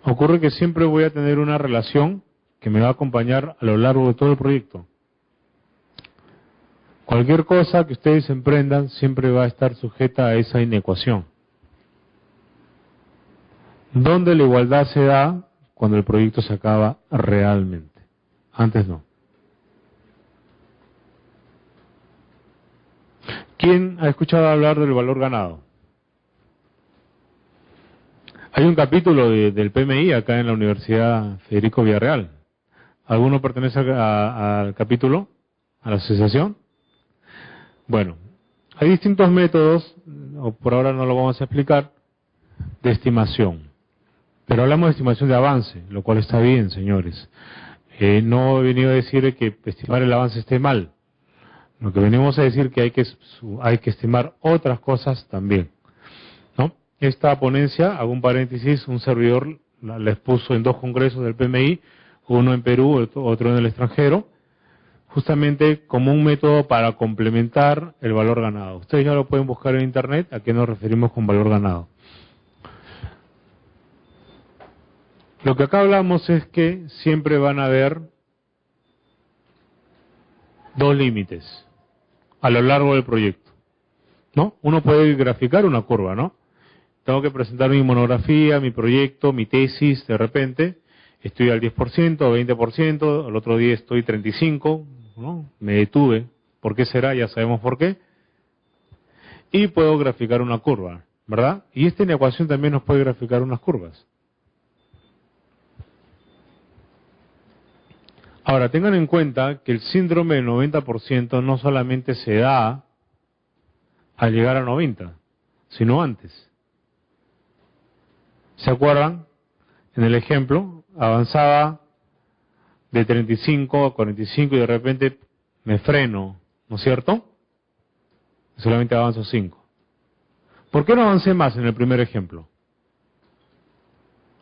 [SPEAKER 1] Ocurre que siempre voy a tener una relación que me va a acompañar a lo largo de todo el proyecto. Cualquier cosa que ustedes emprendan siempre va a estar sujeta a esa inecuación. ¿Dónde la igualdad se da? Cuando el proyecto se acaba realmente. Antes no. ¿Quién ha escuchado hablar del valor ganado? Hay un capítulo del PMI acá en la Universidad Federico Villarreal. ¿Alguno pertenece al capítulo? ¿A la asociación? Bueno, hay distintos métodos, o por ahora no lo vamos a explicar, de estimación. Pero hablamos de estimación de avance, lo cual está bien, señores. No he venido a decir que estimar el avance esté mal. Lo que venimos a decir que hay que estimar otras cosas también, ¿no? Esta ponencia, hago un paréntesis, un servidor la expuso en 2 congresos del PMI, uno en Perú, otro en el extranjero, justamente como un método para complementar el valor ganado. Ustedes ya lo pueden buscar en internet, a qué nos referimos con valor ganado. Lo que acá hablamos es que siempre van a haber 2 límites a lo largo del proyecto, ¿no? Uno puede graficar una curva, ¿no? Tengo que presentar mi monografía, mi proyecto, mi tesis, de repente estoy al 10%, 20%, el otro día estoy 35%, ¿no? Me detuve. ¿Por qué será? Ya sabemos por qué. Y puedo graficar una curva, ¿verdad? Y esta ecuación también nos puede graficar unas curvas. Ahora, tengan en cuenta que el síndrome del 90% no solamente se da al llegar a 90, sino antes. ¿Se acuerdan? En el ejemplo, avanzaba de 35 a 45 y de repente me freno, ¿no es cierto? Solamente avanzo 5. ¿Por qué no avancé más en el primer ejemplo?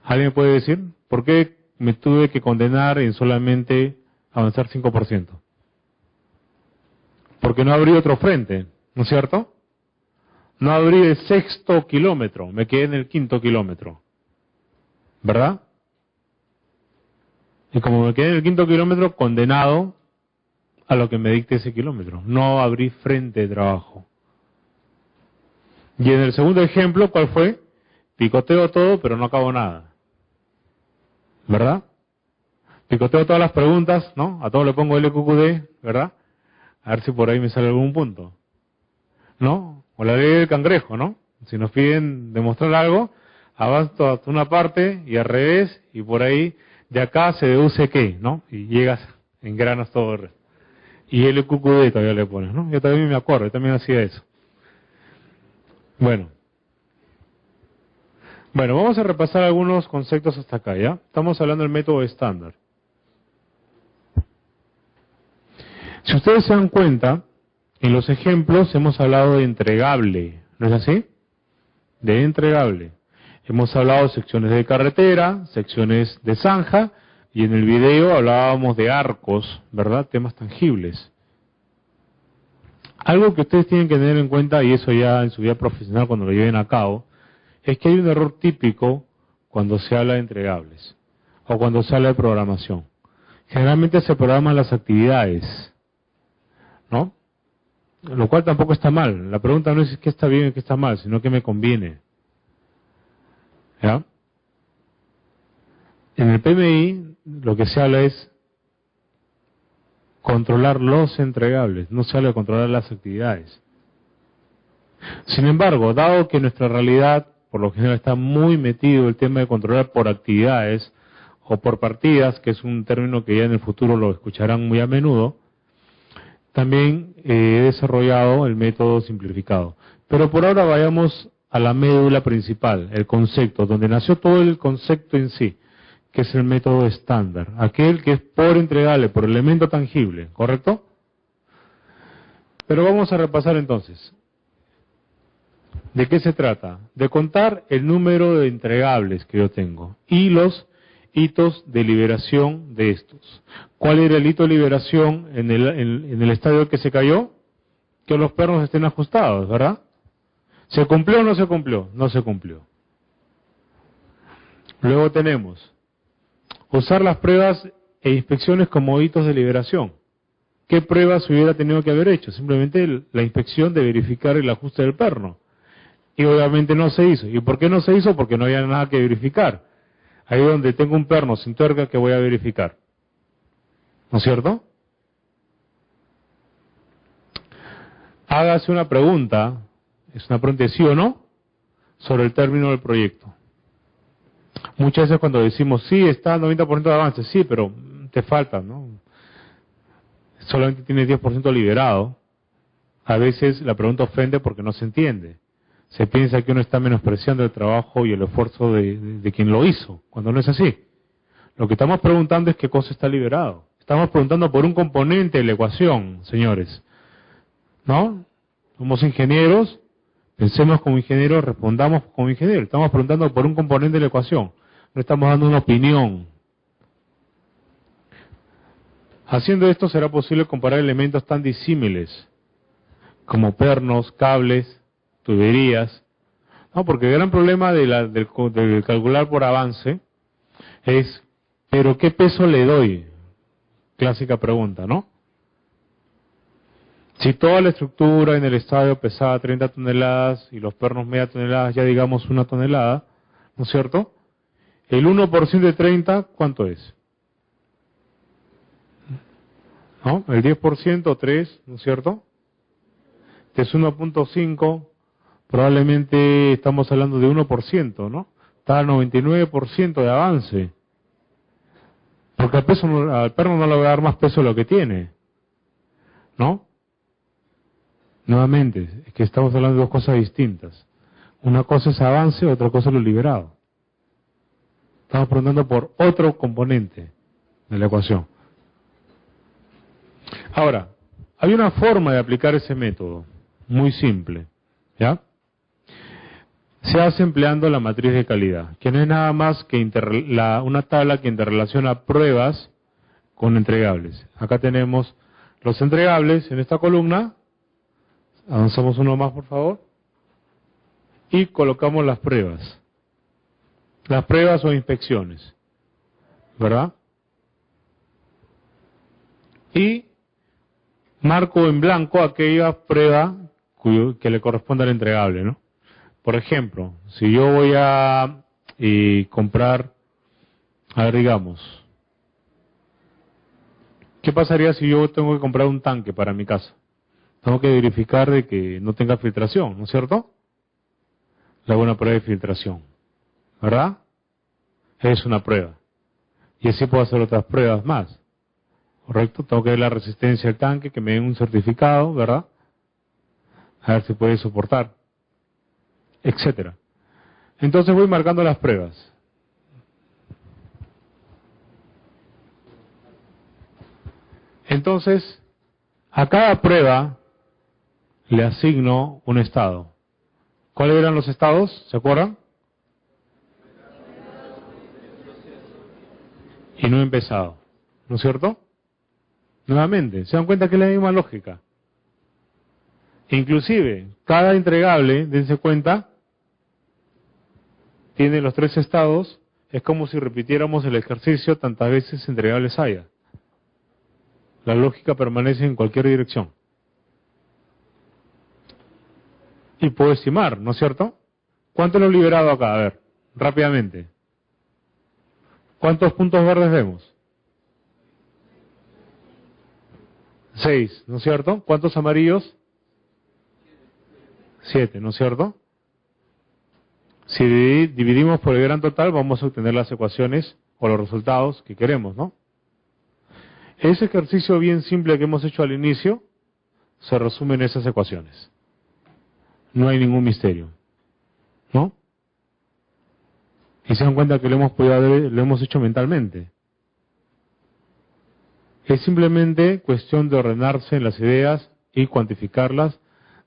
[SPEAKER 1] ¿Alguien me puede decir? ¿Por qué me tuve que condenar en solamente avanzar 5%? Porque no abrí otro frente, ¿no es cierto? No abrí el 6º kilómetro, me quedé en el 5º kilómetro, ¿verdad? Y como me quedé en el 5º kilómetro, condenado a lo que me dicte ese kilómetro. No abrí frente de trabajo. Y en el segundo ejemplo, ¿cuál fue? Picoteo todo, pero no acabo nada. ¿Verdad? Picoteo todas las preguntas, ¿no? A todos le pongo LQQD, ¿verdad? A ver si por ahí me sale algún punto. ¿No? O la ley del cangrejo, ¿no? Si nos piden demostrar algo, avanzo hasta una parte y al revés, y por ahí de acá se deduce qué, ¿no? Y llegas en granos todo el resto. Y LQQD todavía le pones, ¿no? Yo también me acuerdo, yo también hacía eso. Bueno, vamos a repasar algunos conceptos hasta acá, ¿ya? Estamos hablando del método estándar. Si ustedes se dan cuenta, en los ejemplos hemos hablado de entregable, ¿no es así? De entregable. Hemos hablado de secciones de carretera, secciones de zanja, y en el video hablábamos de arcos, ¿verdad? Temas tangibles. Algo que ustedes tienen que tener en cuenta, y eso ya en su vida profesional cuando lo lleven a cabo, es que hay un error típico cuando se habla de entregables, o cuando se habla de programación. Generalmente se programan las actividades, ¿no? Lo cual tampoco está mal. La pregunta no es qué está bien y qué está mal, sino qué me conviene. ¿Ya? En el PMI lo que se habla es controlar los entregables, no se habla de controlar las actividades. Sin embargo, dado que nuestra realidad, por lo general, está muy metido el tema de controlar por actividades o por partidas, que es un término que ya en el futuro lo escucharán muy a menudo, también he desarrollado el método simplificado. Pero por ahora vayamos a la médula principal, el concepto, donde nació todo el concepto en sí, que es el método estándar, aquel que es por entregable, por elemento tangible, ¿correcto? Pero vamos a repasar entonces. ¿De qué se trata? De contar el número de entregables que yo tengo y los hitos de liberación de estos. ¿Cuál era el hito de liberación en el estadio que se cayó? Que los pernos estén ajustados, ¿verdad? ¿Se cumplió o no se cumplió? No se cumplió. Luego tenemos usar las pruebas e inspecciones como hitos de liberación. ¿Qué pruebas hubiera tenido que haber hecho? Simplemente la inspección de verificar el ajuste del perno. Y obviamente no se hizo. ¿Y por qué no se hizo? Porque no había nada que verificar. Ahí donde tengo un perno sin tuerca que voy a verificar. ¿No es cierto? Hágase una pregunta, es una pregunta de sí o no, sobre el término del proyecto. Muchas veces cuando decimos, sí, está al 90% de avance, sí, pero te falta, ¿no? Solamente tienes 10% liberado. A veces la pregunta ofende porque no se entiende. Se piensa que uno está menospreciando el trabajo y el esfuerzo de quien lo hizo, cuando no es así. Lo que estamos preguntando es qué cosa está liberado. Estamos preguntando por un componente de la ecuación, señores. ¿no? Somos ingenieros, pensemos como ingenieros, respondamos como ingenieros. Estamos preguntando por un componente de la ecuación, no estamos dando una opinión. Haciendo esto será posible comparar elementos tan disímiles como pernos, cables, tuberías, ¿no? Porque el gran problema del calcular por avance es, ¿pero qué peso le doy? Clásica pregunta, ¿no? Si toda la estructura en el estadio pesaba 30 toneladas y los pernos media tonelada, ya digamos 1 tonelada, ¿no es cierto? El 1% de 30, ¿cuánto es? ¿No? El 10%, 3, ¿no es cierto? Este es 1.5, probablemente estamos hablando de 1%, ¿no? Está al 99% de avance. Porque al perno no le va a dar más peso de lo que tiene, ¿no? Nuevamente, es que estamos hablando de dos cosas distintas. Una cosa es avance, otra cosa es lo liberado. Estamos preguntando por otro componente de la ecuación. Ahora, hay una forma de aplicar ese método, muy simple, ¿ya? Se hace empleando la matriz de calidad, que no es nada más que una tabla que interrelaciona pruebas con entregables. Acá tenemos los entregables en esta columna. Avanzamos uno más, por favor. Y colocamos las pruebas. Las pruebas o inspecciones, ¿verdad? Y marco en blanco aquella prueba que le corresponde al entregable, ¿no? Por ejemplo, si yo voy a comprar, a ver, digamos, ¿qué pasaría si yo tengo que comprar un tanque para mi casa? Tengo que verificar de que no tenga filtración, ¿no es cierto? La buena prueba de filtración, ¿verdad? Es una prueba. Y así puedo hacer otras pruebas más, ¿correcto? Tengo que ver la resistencia del tanque, que me den un certificado, ¿verdad? A ver si puede soportar, etcétera. Entonces voy marcando las pruebas. Entonces, a cada prueba le asigno un estado. ¿Cuáles eran los estados? ¿Se acuerdan? Y no he empezado, ¿no es cierto? Nuevamente, ¿se dan cuenta que es la misma lógica? Inclusive, cada entregable, dense cuenta, tiene los 3 estados. Es como si repitiéramos el ejercicio tantas veces entregables haya. La lógica permanece en cualquier dirección. Y puedo estimar, ¿no es cierto? ¿Cuánto lo he liberado acá? A ver, rápidamente. ¿Cuántos puntos verdes vemos? 6, ¿no es cierto? ¿Cuántos amarillos? 7, ¿no es cierto? Si dividimos por el gran total, vamos a obtener las ecuaciones o los resultados que queremos, ¿no? Ese ejercicio bien simple que hemos hecho al inicio se resume en esas ecuaciones. No hay ningún misterio, ¿no? Y se dan cuenta que lo hemos hecho mentalmente. Es simplemente cuestión de ordenarse en las ideas y cuantificarlas,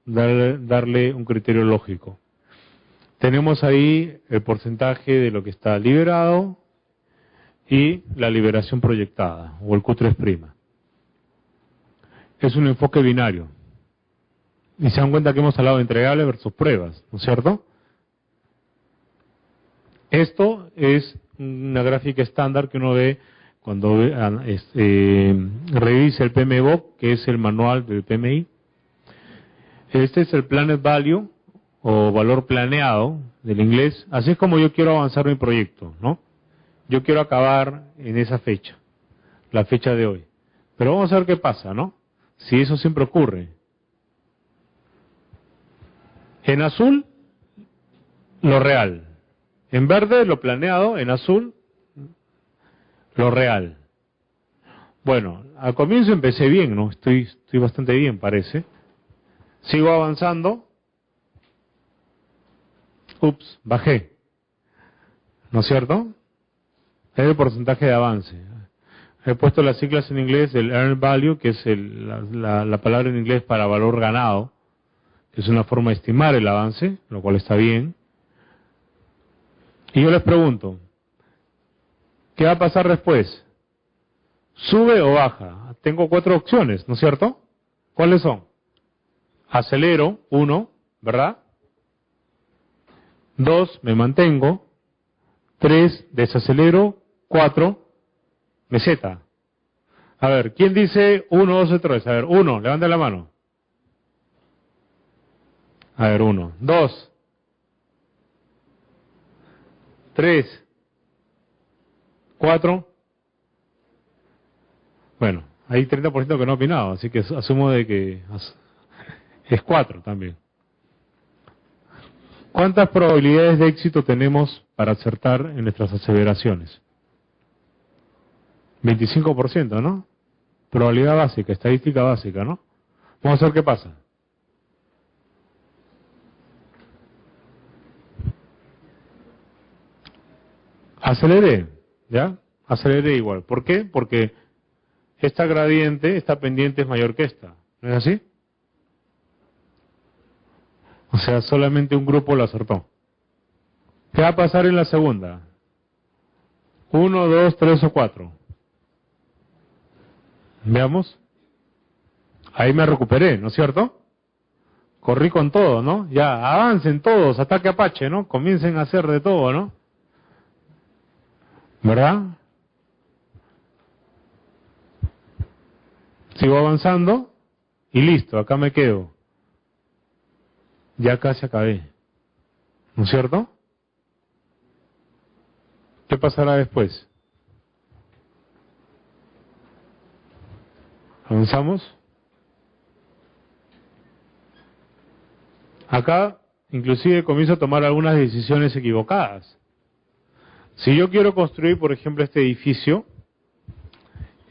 [SPEAKER 1] darle un criterio lógico. Tenemos ahí el porcentaje de lo que está liberado y la liberación proyectada, o el Q3'. Es un enfoque binario. Y se dan cuenta que hemos hablado de entregables versus pruebas, ¿no es cierto? Esto es una gráfica estándar que uno ve cuando revisa el PMBOK, que es el manual del PMI. Este es el Planet Value, o valor planeado del inglés. Así es como yo quiero avanzar mi proyecto, ¿no? Yo quiero acabar en esa fecha, la fecha de hoy. Pero vamos a ver qué pasa, ¿no? Si eso siempre ocurre. En azul, lo real. En verde, lo planeado. En azul, lo real. Bueno, al comienzo empecé bien, ¿no? Estoy bastante bien, parece. Sigo avanzando. Ups, bajé. ¿No es cierto? Es el porcentaje de avance. He puesto las siglas en inglés del earned value, que es la palabra en inglés para valor ganado, que es una forma de estimar el avance, lo cual está bien. Y yo les pregunto, ¿qué va a pasar después? ¿Sube o baja? Tengo 4 opciones, ¿no es cierto? ¿Cuáles son? Acelero, 1, ¿verdad? 2, me mantengo. 3, desacelero. 4, meseta. A ver, ¿quién dice 1, 2, 3? A ver, 1, levanta la mano. A ver, 1, 2, 3, 4. Bueno, hay 30% que no ha opinado, así que asumo de que es 4 también. ¿Cuántas probabilidades de éxito tenemos para acertar en nuestras aseveraciones? 25%, ¿no? Probabilidad básica, estadística básica, ¿no? Vamos a ver qué pasa. Aceleré, ¿ya? Aceleré igual. ¿Por qué? Porque esta gradiente, esta pendiente es mayor que esta. ¿No es así? O sea, solamente un grupo lo acertó. ¿Qué va a pasar en la segunda? 1, 2, 3 o 4. Veamos. Ahí me recuperé, ¿no es cierto? Corrí con todo, ¿no? Ya, avancen todos, ataque Apache, ¿no? Comiencen a hacer de todo, ¿no? ¿Verdad? Sigo avanzando y listo, acá me quedo. Ya casi acabé. ¿No es cierto? ¿Qué pasará después? ¿Avanzamos? Acá, inclusive, comienzo a tomar algunas decisiones equivocadas. Si yo quiero construir, por ejemplo, este edificio,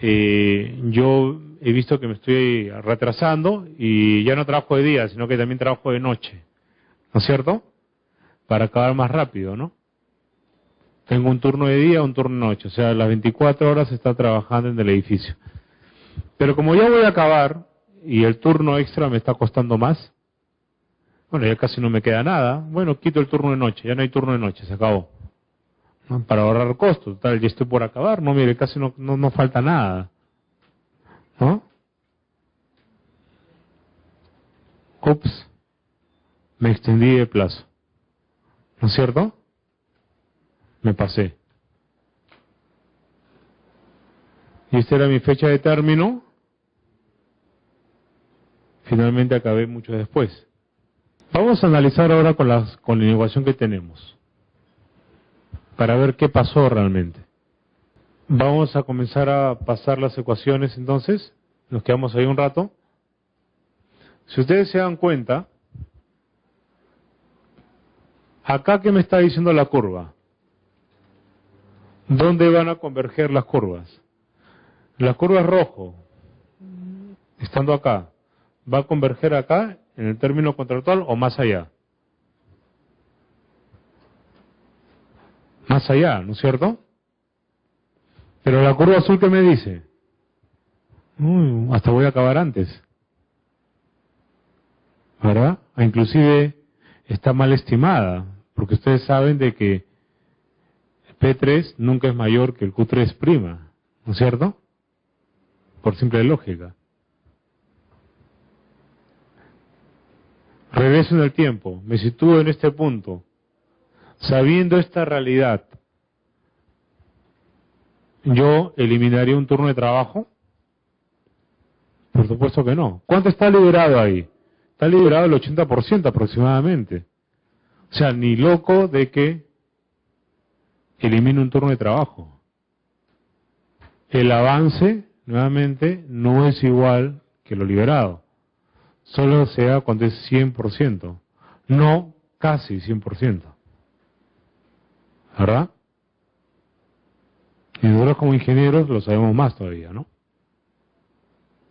[SPEAKER 1] yo he visto que me estoy retrasando y ya no trabajo de día, sino que también trabajo de noche. ¿No es cierto? Para acabar más rápido, ¿no? Tengo un turno de día, un turno de noche, o sea, las 24 horas se está trabajando en el edificio. Pero como ya voy a acabar y el turno extra me está costando más, bueno, ya casi no me queda nada, bueno, quito el turno de noche, ya no hay turno de noche, se acabó. ¿No? Para ahorrar costos, tal, ya estoy por acabar, no, mire, casi no falta nada. ¿No? Ups, me extendí de plazo. ¿No es cierto? Me pasé. Y esta era mi fecha de término. Finalmente acabé mucho después. Vamos a analizar ahora con la innovación que tenemos, para ver qué pasó realmente. Vamos a comenzar a pasar las ecuaciones entonces. Nos quedamos ahí un rato. Si ustedes se dan cuenta, acá ¿qué me está diciendo la curva? ¿Dónde van a converger las curvas? La curva es rojo, estando acá, ¿va a converger acá en el término contractual o más allá? Más allá, ¿no es cierto? Pero la curva azul, ¿qué me dice? Hasta voy a acabar antes. ¿Verdad? Inclusive está mal estimada, porque ustedes saben de que P3 nunca es mayor que el Q3', ¿no es cierto? Por simple lógica. Regreso en el tiempo, me sitúo en este punto, sabiendo esta realidad, ¿yo eliminaría un turno de trabajo? Por supuesto que no. ¿Cuánto está liberado ahí? Está liberado el 80% aproximadamente. O sea, ni loco de que elimine un turno de trabajo. El avance, nuevamente, no es igual que lo liberado. Solo se da cuando es 100%, no casi 100%. ¿Verdad? Y nosotros como ingenieros lo sabemos más todavía, ¿no?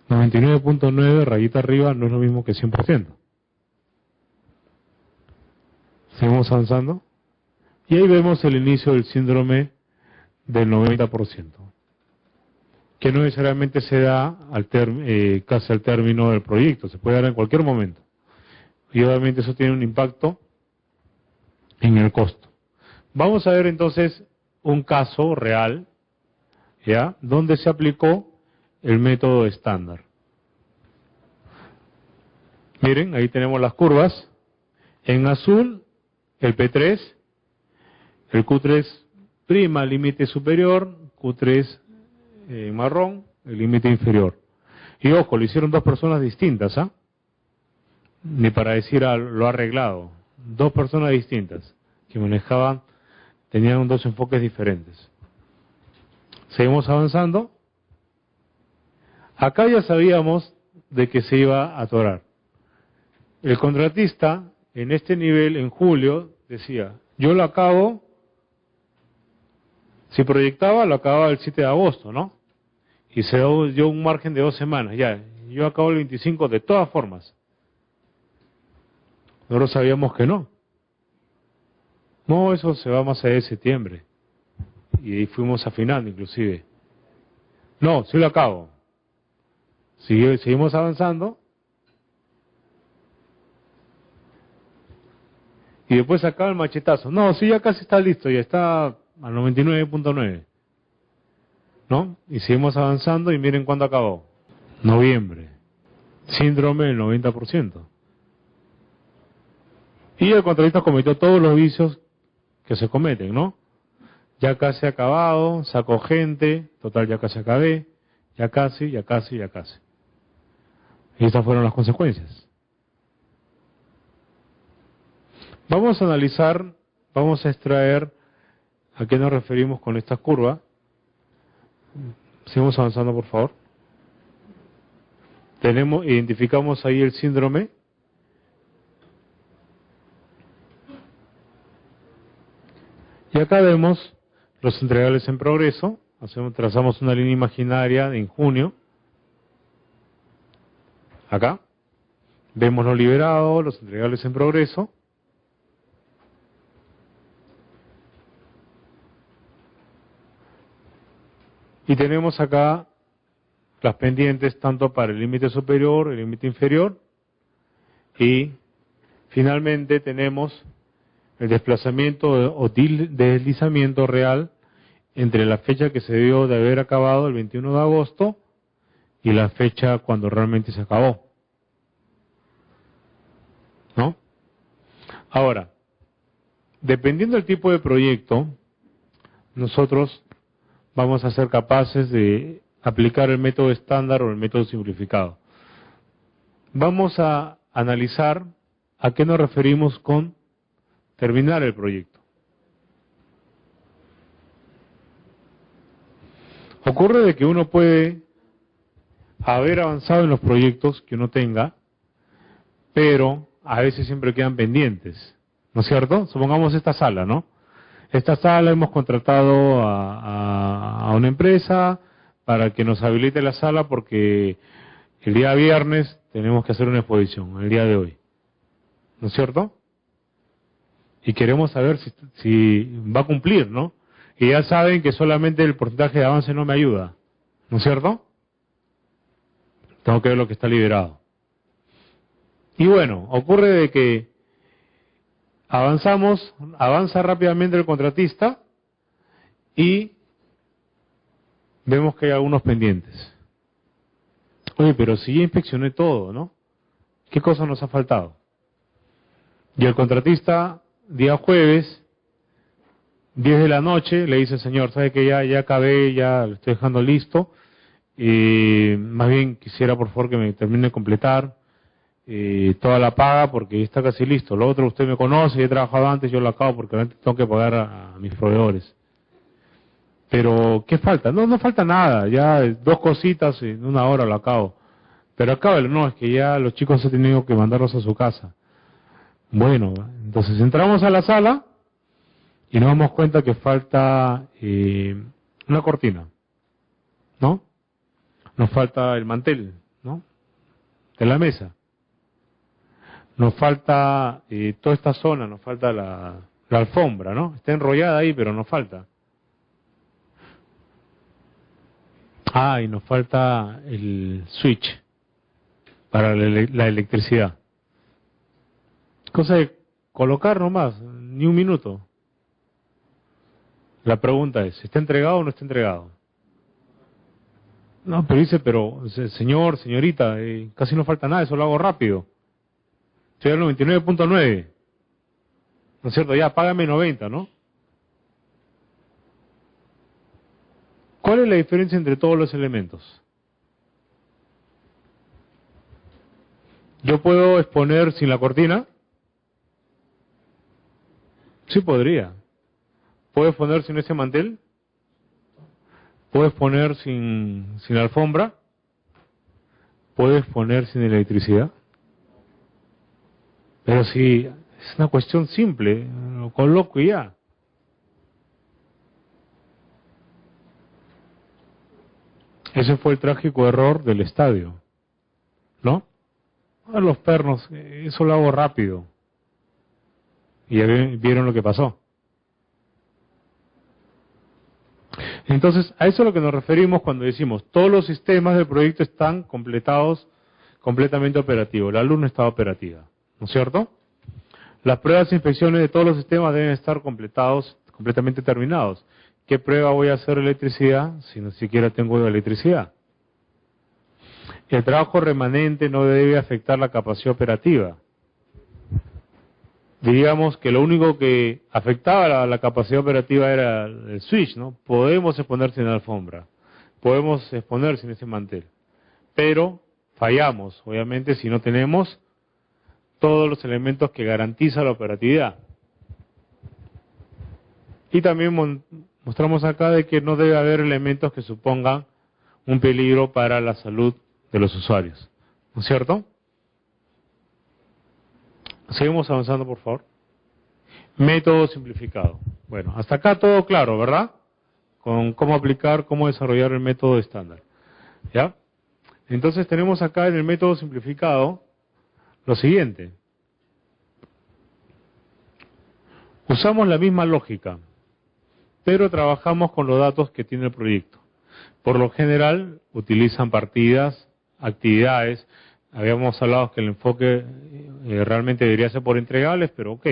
[SPEAKER 1] 99.9 rayita arriba no es lo mismo que 100%. Seguimos avanzando. Y ahí vemos el inicio del síndrome del 90%. que no necesariamente se da casi al término del proyecto, se puede dar en cualquier momento. Y obviamente eso tiene un impacto en el costo. Vamos a ver entonces un caso real, ¿ya?, donde se aplicó el método estándar. Miren, ahí tenemos las curvas. En azul, el P3, el Q3 prima, límite superior, Q3 en marrón, el límite inferior. Y ojo, lo hicieron dos personas distintas, ¿ah? Ni para decir lo arreglado. Dos personas distintas que manejaban, tenían dos enfoques diferentes. Seguimos avanzando. Acá ya sabíamos de que se iba a atorar. El contratista, en este nivel, en julio, decía, yo lo acabo, si proyectaba, lo acababa el 7 de agosto, ¿no? Y se dio un margen de 2 semanas, ya, yo acabo el 25 de todas formas. Nosotros sabíamos que no. No, eso se va más allá de septiembre. Y ahí fuimos afinando, inclusive. No, sí lo acabo. Seguimos avanzando. Y después acaba el machetazo. No, sí, ya casi está listo, ya está al 99.9. ¿No? Y seguimos avanzando y miren cuándo acabó. Noviembre. Síndrome del 90%. Y el contratista cometió todos los vicios que se cometen, ¿no? Ya casi acabado, sacó gente, total ya casi acabé, ya casi, ya casi, ya casi. Y estas fueron las consecuencias. Vamos a analizar, vamos a extraer a qué nos referimos con esta curva. Seguimos avanzando, por favor. Identificamos ahí el síndrome. Y acá vemos los entregables en progreso. Trazamos una línea imaginaria en junio. Acá. Vemos lo liberado, los entregables en progreso. Y tenemos acá las pendientes tanto para el límite superior, el límite inferior. Y finalmente tenemos el desplazamiento o deslizamiento real entre la fecha que se debió de haber acabado, el 21 de agosto, y la fecha cuando realmente se acabó. ¿No? Ahora, dependiendo del tipo de proyecto, nosotros vamos a ser capaces de aplicar el método estándar o el método simplificado. Vamos a analizar a qué nos referimos con terminar el proyecto. Ocurre de que uno puede haber avanzado en los proyectos que uno tenga, pero a veces siempre quedan pendientes, ¿no es cierto? Supongamos esta sala, ¿no? Esta sala hemos contratado a una empresa para que nos habilite la sala porque el día viernes tenemos que hacer una exposición, el día de hoy, ¿no es cierto? Y queremos saber si va a cumplir, ¿no? Y ya saben que solamente el porcentaje de avance no me ayuda, ¿no es cierto? Tengo que ver lo que está liberado. Y bueno, ocurre de que avanza rápidamente el contratista y vemos que hay algunos pendientes. Oye, pero si ya inspeccioné todo, ¿no? ¿Qué cosa nos ha faltado? Y el contratista, día jueves, 10 de la noche, le dice, señor, ¿sabe que ya acabé, ya lo estoy dejando listo? Más bien quisiera por favor que me termine de completar toda la paga porque está casi listo. Lo otro usted me conoce, he trabajado antes, yo lo acabo porque antes tengo que pagar a mis proveedores. Pero, ¿qué falta? No falta nada, ya 2 cositas en 1 hora lo acabo. Pero acábalo, no, es que ya los chicos he tenido que mandarlos a su casa. Bueno, entonces entramos a la sala y nos damos cuenta que falta una cortina, ¿no? Nos falta el mantel, ¿no? De la mesa. Nos falta toda esta zona, nos falta la alfombra, ¿no? Está enrollada ahí, pero nos falta. Ah, y nos falta el switch para la electricidad. Cosa de colocar nomás, ni un minuto. La pregunta es, ¿está entregado o no está entregado? No, pero dice, pero señor, señorita, casi no falta nada, eso lo hago rápido. Estoy al 99.9. ¿No es cierto? Ya, págame 90, ¿no? ¿Cuál es la diferencia entre todos los elementos? ¿Yo puedo exponer sin la cortina? Sí podría. ¿Puedo exponer sin ese mantel? ¿Puedo exponer sin alfombra? ¿Puedo exponer sin electricidad? Pero si es una cuestión simple, lo coloco y ya. Ese fue el trágico error del estadio, ¿no? A los pernos, eso lo hago rápido. Y ya vieron lo que pasó. Entonces, a eso es a lo que nos referimos cuando decimos, todos los sistemas del proyecto están completados, completamente operativos. La luz no está operativa, ¿no es cierto? Las pruebas e inspecciones de todos los sistemas deben estar completados, completamente terminados. ¿Qué prueba voy a hacer de electricidad si ni siquiera tengo electricidad? El trabajo remanente no debe afectar la capacidad operativa. Diríamos que lo único que afectaba la capacidad operativa era el switch, ¿no? Podemos exponer sin alfombra, podemos exponer sin ese mantel, pero fallamos, obviamente, si no tenemos todos los elementos que garantizan la operatividad. Y también mostramos acá de que no debe haber elementos que supongan un peligro para la salud de los usuarios, ¿no es cierto? Seguimos avanzando, por favor. Método simplificado. Bueno, hasta acá todo claro, ¿verdad? Con cómo aplicar, cómo desarrollar el método estándar. ¿Ya? Entonces tenemos acá en el método simplificado lo siguiente. Usamos la misma lógica, pero trabajamos con los datos que tiene el proyecto. Por lo general, utilizan partidas, actividades. Habíamos hablado que el enfoque realmente debería ser por entregables, pero ok,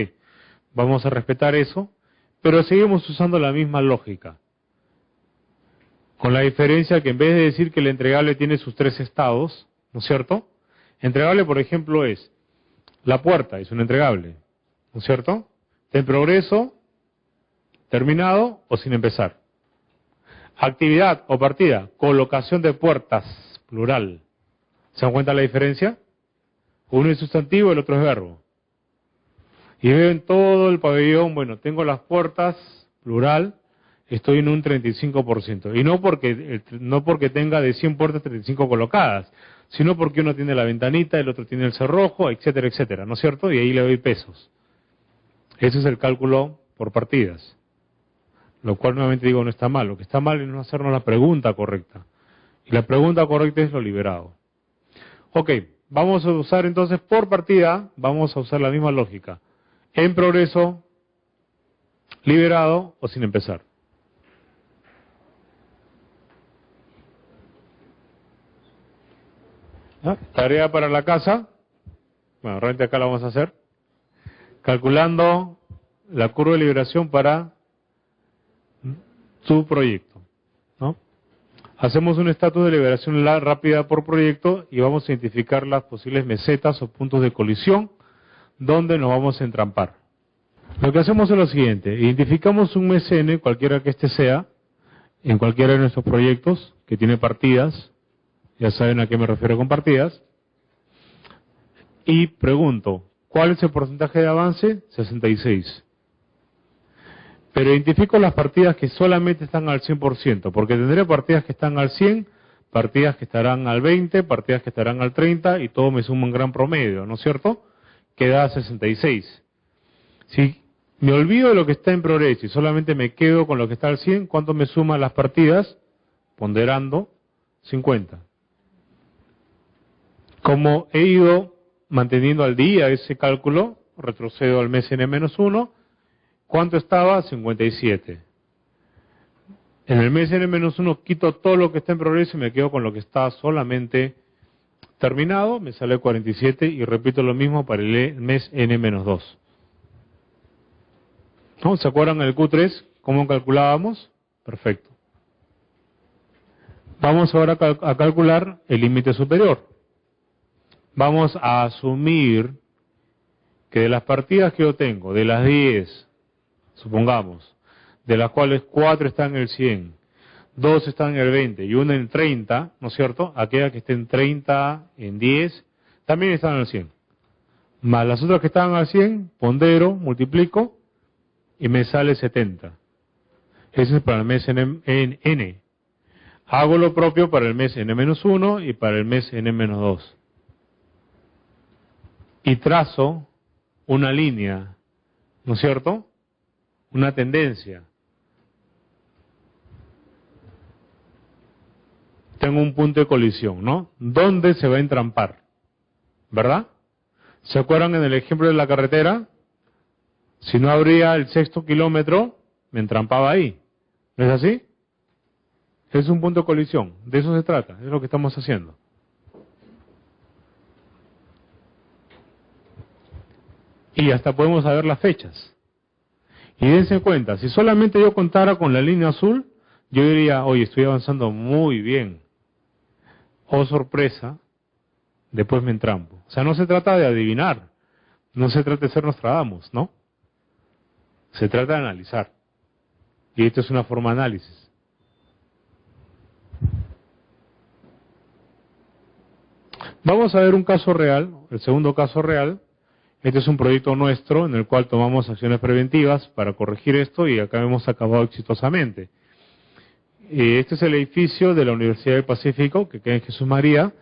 [SPEAKER 1] vamos a respetar eso, pero seguimos usando la misma lógica. Con la diferencia que en vez de decir que el entregable tiene sus 3 estados, ¿no es cierto? Entregable, por ejemplo, es la puerta, es un entregable, ¿no es cierto? Está en progreso, terminado o sin empezar. Actividad o partida, colocación de puertas, plural. ¿Se dan cuenta la diferencia? Uno es sustantivo, el otro es verbo. Y veo en todo el pabellón, bueno, tengo las puertas, plural, estoy en un 35%. Y no porque tenga de 100 puertas 35 colocadas, sino porque uno tiene la ventanita, el otro tiene el cerrojo, etcétera, etcétera, ¿no es cierto? Y ahí le doy pesos. Ese es el cálculo por partidas. Lo cual nuevamente digo no está mal. Lo que está mal es no hacernos la pregunta correcta. Y la pregunta correcta es lo liberado. Ok, vamos a usar entonces por partida, vamos a usar la misma lógica. En progreso, liberado o sin empezar. ¿Ah? Tarea para la casa. Bueno, realmente acá la vamos a hacer. Calculando la curva de liberación para tu proyecto, ¿no? Hacemos un estatus de liberación rápida por proyecto y vamos a identificar las posibles mesetas o puntos de colisión donde nos vamos a entrampar. Lo que hacemos es lo siguiente, identificamos un MSN, cualquiera que este sea, en cualquiera de nuestros proyectos que tiene partidas, ya saben a qué me refiero con partidas, y pregunto, ¿cuál es el porcentaje de avance? 66. Pero identifico las partidas que solamente están al 100%, porque tendré partidas que están al 100, partidas que estarán al 20, partidas que estarán al 30, y todo me suma un gran promedio, ¿no es cierto? Que da 66. Si me olvido de lo que está en progreso y solamente me quedo con lo que está al 100, ¿cuánto me suman las partidas? Ponderando, 50. Como he ido manteniendo al día ese cálculo, retrocedo al mes N-1, ¿cuánto estaba? 57. En el mes n-1 quito todo lo que está en progreso y me quedo con lo que está solamente terminado, me sale 47 y repito lo mismo para el mes n-2. ¿No? ¿Se acuerdan el Q3? ¿Cómo calculábamos? Perfecto. Vamos ahora a calcular el límite superior. Vamos a asumir que de las partidas que yo tengo, de las 10, supongamos, de las cuales 4 están en el 100, 2 están en el 20 y 1 en 30, ¿no es cierto? Aquella que esté en 30, en 10, también están en el 100. Más las otras que están al 100, pondero, multiplico y me sale 70. Ese es para el mes N. Hago lo propio para el mes N-1 y para el mes N-2. Y trazo una línea, ¿no es cierto? Una tendencia. Tengo un punto de colisión, ¿no? ¿Dónde se va a entrampar? ¿Verdad? ¿Se acuerdan en el ejemplo de la carretera? Si no abría el 6º kilómetro, me entrampaba ahí. ¿No es así? Es un punto de colisión. De eso se trata. Es lo que estamos haciendo. Y hasta podemos saber las fechas. Y dense cuenta, si solamente yo contara con la línea azul, yo diría, oye, estoy avanzando muy bien. Oh, sorpresa, después me entrampo. O sea, no se trata de adivinar, no se trata de ser Nostradamus, ¿no? Se trata de analizar. Y esto es una forma de análisis. Vamos a ver un caso real, el segundo caso real. Este es un proyecto nuestro en el cual tomamos acciones preventivas para corregir esto y acá hemos acabado exitosamente. Este es el edificio de la Universidad del Pacífico, que queda en Jesús María.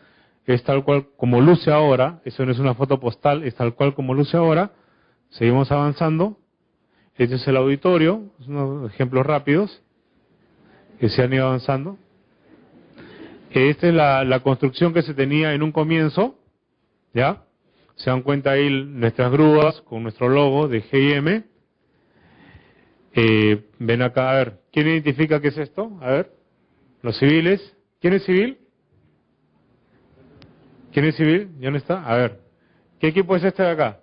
[SPEAKER 1] Es tal cual como luce ahora, eso no es una foto postal, es tal cual como luce ahora. Seguimos avanzando. Este es el auditorio, son unos ejemplos rápidos que se han ido avanzando. Esta es la construcción que se tenía en un comienzo, ¿ya? Se dan cuenta ahí nuestras grúas con nuestro logo de G&M. Ven acá, a ver, ¿quién identifica qué es esto? A ver, los civiles. ¿Quién es civil? ¿Quién es civil? ¿Ya no está? A ver, ¿qué equipo es este de acá?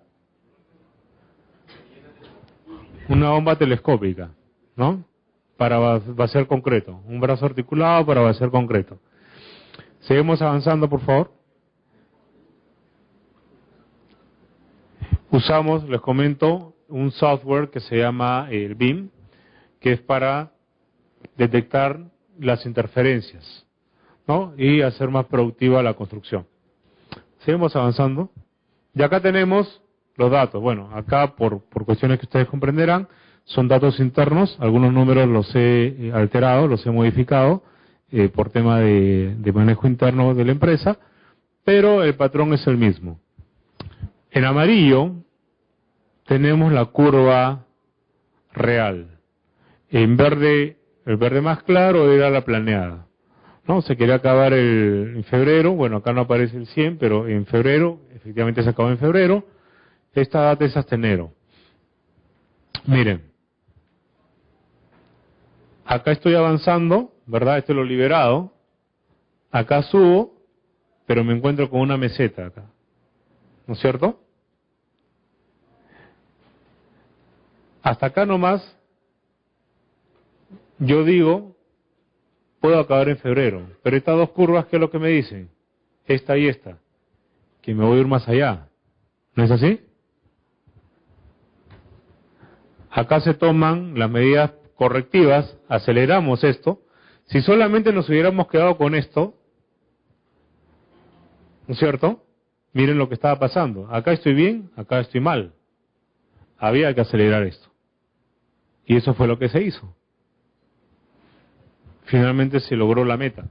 [SPEAKER 1] Una bomba telescópica, ¿no? Para vaciar concreto. Un brazo articulado para vaciar concreto. Seguimos avanzando, por favor. Usamos, les comento, un software que se llama el BIM, que es para detectar las interferencias, ¿no? Y hacer más productiva la construcción. Seguimos avanzando. Y acá tenemos los datos. Bueno, acá por cuestiones que ustedes comprenderán, son datos internos. Algunos números los he alterado, los he modificado por tema de manejo interno de la empresa, pero el patrón es el mismo. En amarillo tenemos la curva real. En verde, el verde más claro era la planeada. ¿No? Se quería acabar en febrero, bueno, acá no aparece el 100, pero en febrero, efectivamente se acabó en febrero. Esta data es hasta enero. Miren, acá estoy avanzando, ¿verdad? Este es lo liberado. Acá subo, pero me encuentro con una meseta acá. ¿No es cierto? Hasta acá nomás, yo digo, puedo acabar en febrero. Pero estas dos curvas, ¿qué es lo que me dicen? Esta y esta. Que me voy a ir más allá. ¿No es así? Acá se toman las medidas correctivas, aceleramos esto. Si solamente nos hubiéramos quedado con esto, ¿no es cierto? Miren lo que estaba pasando. Acá estoy bien, acá estoy mal. Había que acelerar esto. Y eso fue lo que se hizo. Finalmente se logró la meta.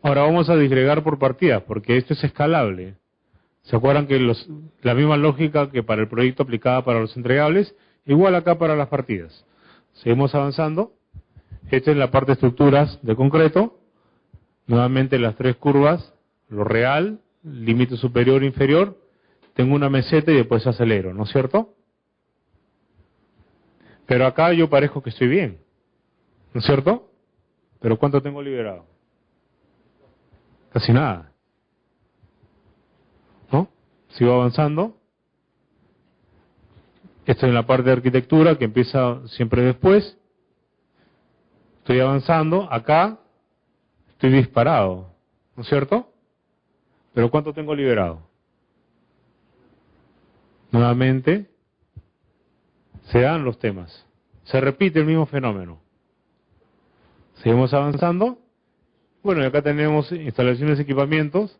[SPEAKER 1] Ahora vamos a disgregar por partidas, porque esto es escalable. ¿Se acuerdan que la misma lógica que para el proyecto aplicada para los entregables, igual acá para las partidas? Seguimos avanzando. Esta es la parte de estructuras de concreto. Nuevamente las tres curvas, lo real, límite superior e inferior. Tengo una meseta y después acelero, ¿no es cierto? Pero acá yo parezco que estoy bien. ¿no es cierto? Pero ¿cuánto tengo liberado? Casi nada. ¿No? Sigo avanzando. Estoy en la parte de arquitectura que empieza siempre después. Estoy avanzando. Acá estoy disparado. ¿No es cierto? Pero ¿cuánto tengo liberado? Nuevamente, se dan los temas. Se repite el mismo fenómeno. Seguimos avanzando. Bueno, y acá tenemos instalaciones y equipamientos.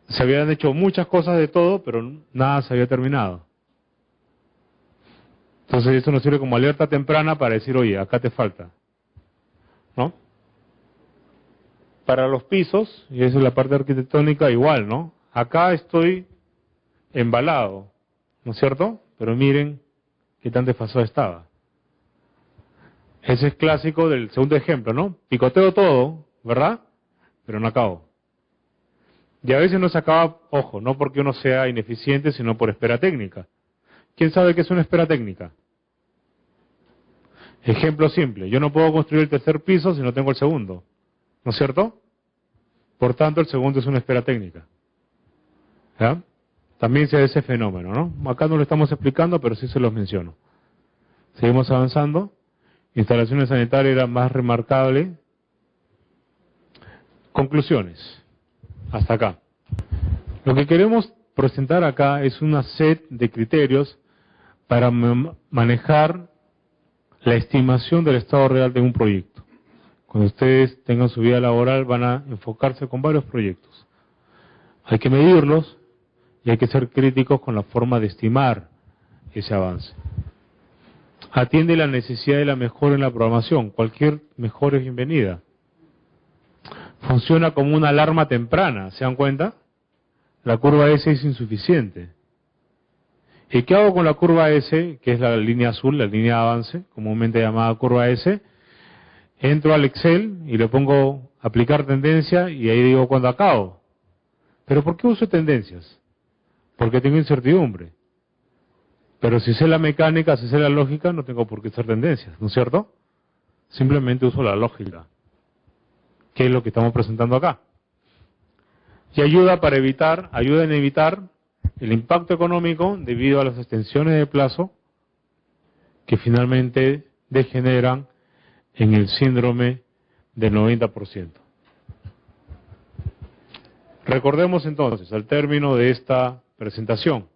[SPEAKER 1] Se habían hecho muchas cosas de todo, pero nada se había terminado. Entonces eso nos sirve como alerta temprana para decir, oye, acá te falta. ¿No? Para los pisos, y esa es la parte arquitectónica, igual, ¿no? Acá estoy embalado, ¿no es cierto? Pero miren qué tan desfasado estaba. Ese es clásico del segundo ejemplo, ¿no? Picoteo todo, ¿verdad? Pero no acabo. Y a veces no se acaba, ojo, no porque uno sea ineficiente, sino por espera técnica. ¿Quién sabe qué es una espera técnica? Ejemplo simple, yo no puedo construir el tercer piso si no tengo el segundo, ¿no es cierto? Por tanto, el segundo es una espera técnica. ¿Ya? También se da ese fenómeno, ¿no? Acá no lo estamos explicando, pero sí se los menciono. Seguimos avanzando. Instalaciones sanitarias era más remarcable. Conclusiones. Hasta acá. Lo que queremos presentar acá es una set de criterios para manejar la estimación del estado real de un proyecto. Cuando ustedes tengan su vida laboral van a enfocarse con varios proyectos. Hay que medirlos y hay que ser críticos con la forma de estimar ese avance. Atiende la necesidad de la mejora en la programación. Cualquier mejora es bienvenida. Funciona como una alarma temprana, ¿se dan cuenta? La curva S es insuficiente. ¿Y qué hago con la curva S, que es la línea azul, la línea de avance, comúnmente llamada curva S? Entro al Excel y le pongo aplicar tendencia y ahí digo cuándo acabo. ¿Pero por qué uso tendencias? Porque tengo incertidumbre. Pero si sé la mecánica, si sé la lógica, no tengo por qué hacer tendencias, ¿no es cierto? Simplemente uso la lógica, que es lo que estamos presentando acá. Y ayuda en evitar el impacto económico debido a las extensiones de plazo que finalmente degeneran en el síndrome del 90%. Recordemos entonces, al término de esta presentación,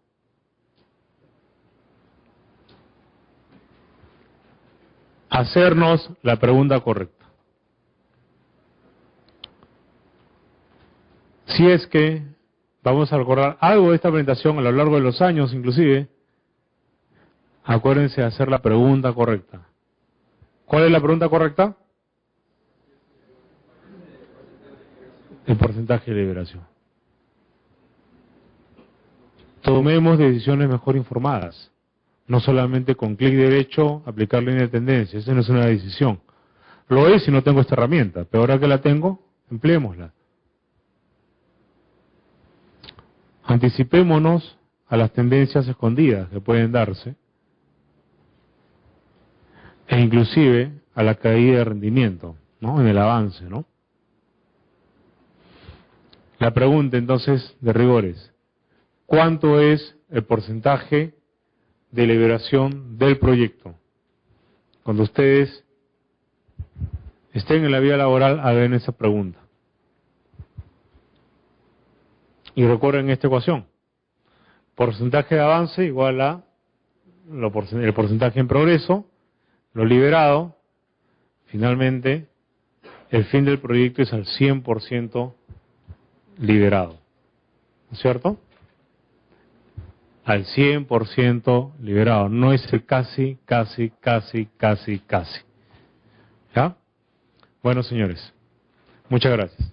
[SPEAKER 1] hacernos la pregunta correcta. Si es que vamos a recordar algo de esta presentación a lo largo de los años, inclusive, acuérdense de hacer la pregunta correcta. ¿Cuál es la pregunta correcta? El porcentaje de liberación. Tomemos decisiones mejor informadas. No solamente con clic derecho aplicar línea de tendencia. Esa no es una decisión. Lo es si no tengo esta herramienta. Pero ahora que la tengo, empleémosla. Anticipémonos a las tendencias escondidas que pueden darse. E inclusive a la caída de rendimiento, ¿no? En el avance, ¿no? La pregunta entonces de rigor es, ¿cuánto es el porcentaje de liberación del proyecto? Cuando ustedes estén en la vida laboral, hagan esa pregunta. Y recuerden esta ecuación. Porcentaje de avance igual a el porcentaje en progreso, lo liberado, finalmente, el fin del proyecto es al 100% liberado. ¿No es cierto? Al 100% liberado. No es el casi. ¿Ya? Bueno, señores, muchas gracias.